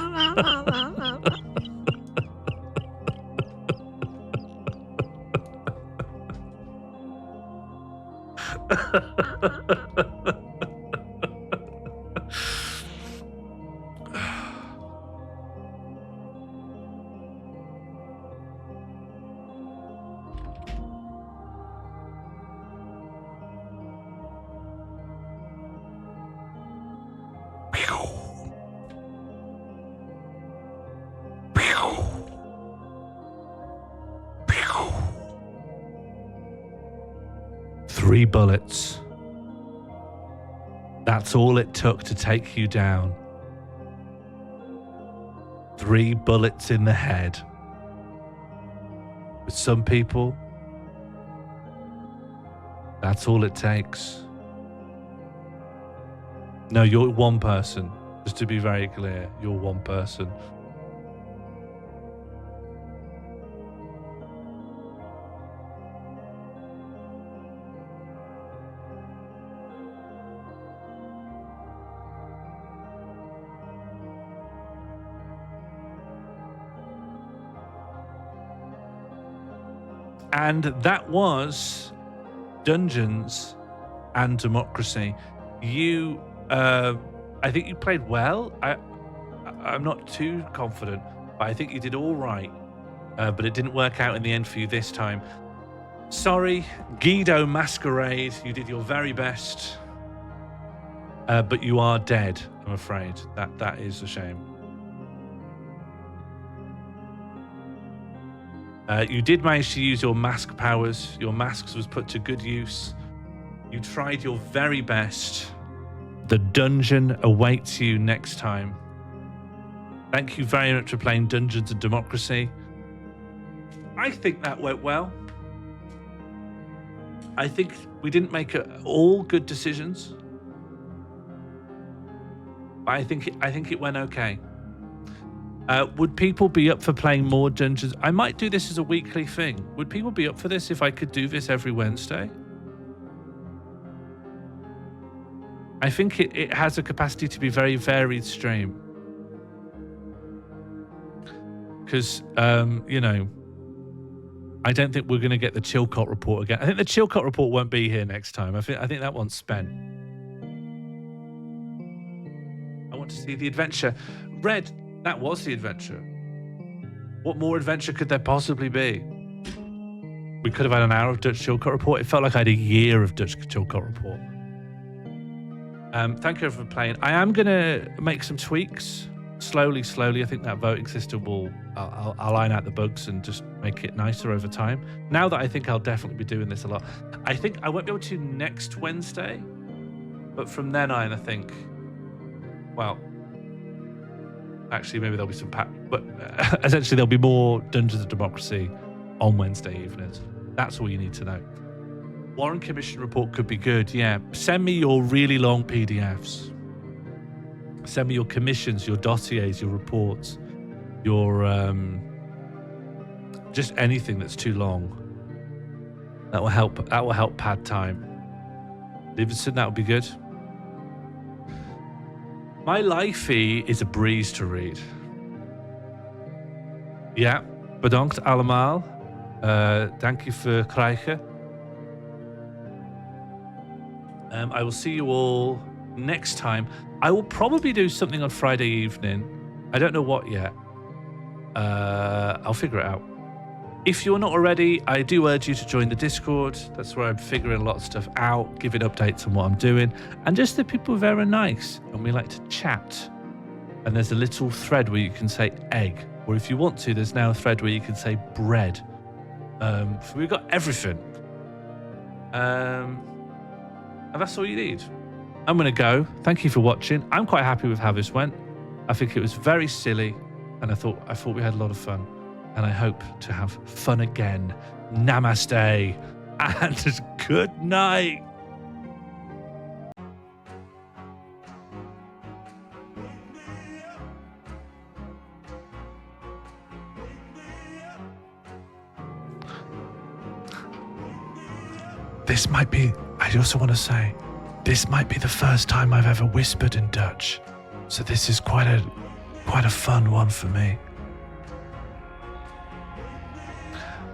Three bullets. That's all it took to take you down. 3 bullets in the head. With some people, that's all it takes. No, you're one person. Just to be very clear, you're one person. And that was Dungeons and Democracy. You, I think you played well. I'm not too confident, but I think you did all right. But it didn't work out in the end for you this time. Sorry, Guido Masquerade. You did your very best, but you are dead. I'm afraid that is a shame. You did manage to use your mask powers. Your masks was put to good use. You tried your very best. The dungeon awaits you next time. Thank you very much for playing Dungeons and Democracy. I think that went well. I think we didn't make all good decisions. But I think it went okay. Would people be up for playing more dungeons? I might do this as a weekly thing. Would people be up for this if I could do this every Wednesday? I think it has a capacity to be a very varied stream. Because, you know, I don't think we're going to get the Chilcot report again. I think the Chilcot report won't be here next time. I think that one's spent. I want to see the adventure. Red, that was the adventure. What more adventure could there possibly be? We could have had an hour of Dutch Chilcot report. It felt like I had a year of Dutch Chilcot report. Thank you for playing. I am going to make some tweaks. Slowly. I think that voting system will... I'll line out the bugs and just make it nicer over time. Now that I think I'll definitely be doing this a lot. I think I won't be able to next Wednesday. But from then on, I think... Well... Actually, maybe there'll be some... But essentially, there'll be more Dungeons and Democracy on Wednesday evenings. That's all you need to know. Warren Commission report could be good, yeah. Send me your really long PDFs. Send me your commissions, your dossiers, your reports, your... just anything that's too long. That will help. That will help pad time. Livingston, that would be good. My lifey is a breeze to read. Ja, bedankt allemaal. Dank je voor krijgen. I will see you all next time. I will probably do something on Friday evening. I don't know what yet. I'll figure it out. If you're not already, I do urge you to join the Discord. That's where I'm figuring a lot of stuff out, giving updates on what I'm doing. And just the people are very nice, and we like to chat. And there's a little thread where you can say egg, or if you want to, there's now a thread where you can say bread. So we've got everything. And that's all you need. I'm going to go. Thank you for watching. I'm quite happy with how this went. I think it was very silly, and I thought we had a lot of fun. And I hope to have fun again. Namaste and good night. This might be, I also want to say, this might be the first time I've ever whispered in Dutch. So this is quite a fun one for me.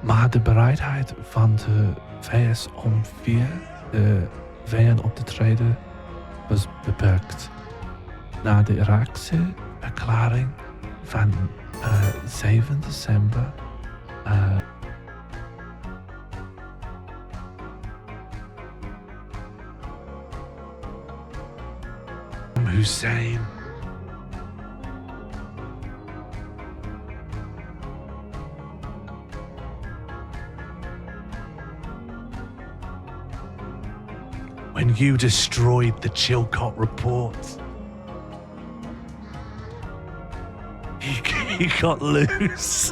Maar de bereidheid van de VS om via de VN op te treden was beperkt. Na de Iraakse verklaring van 7 december Hussein. When you destroyed the Chilcot report, he got loose.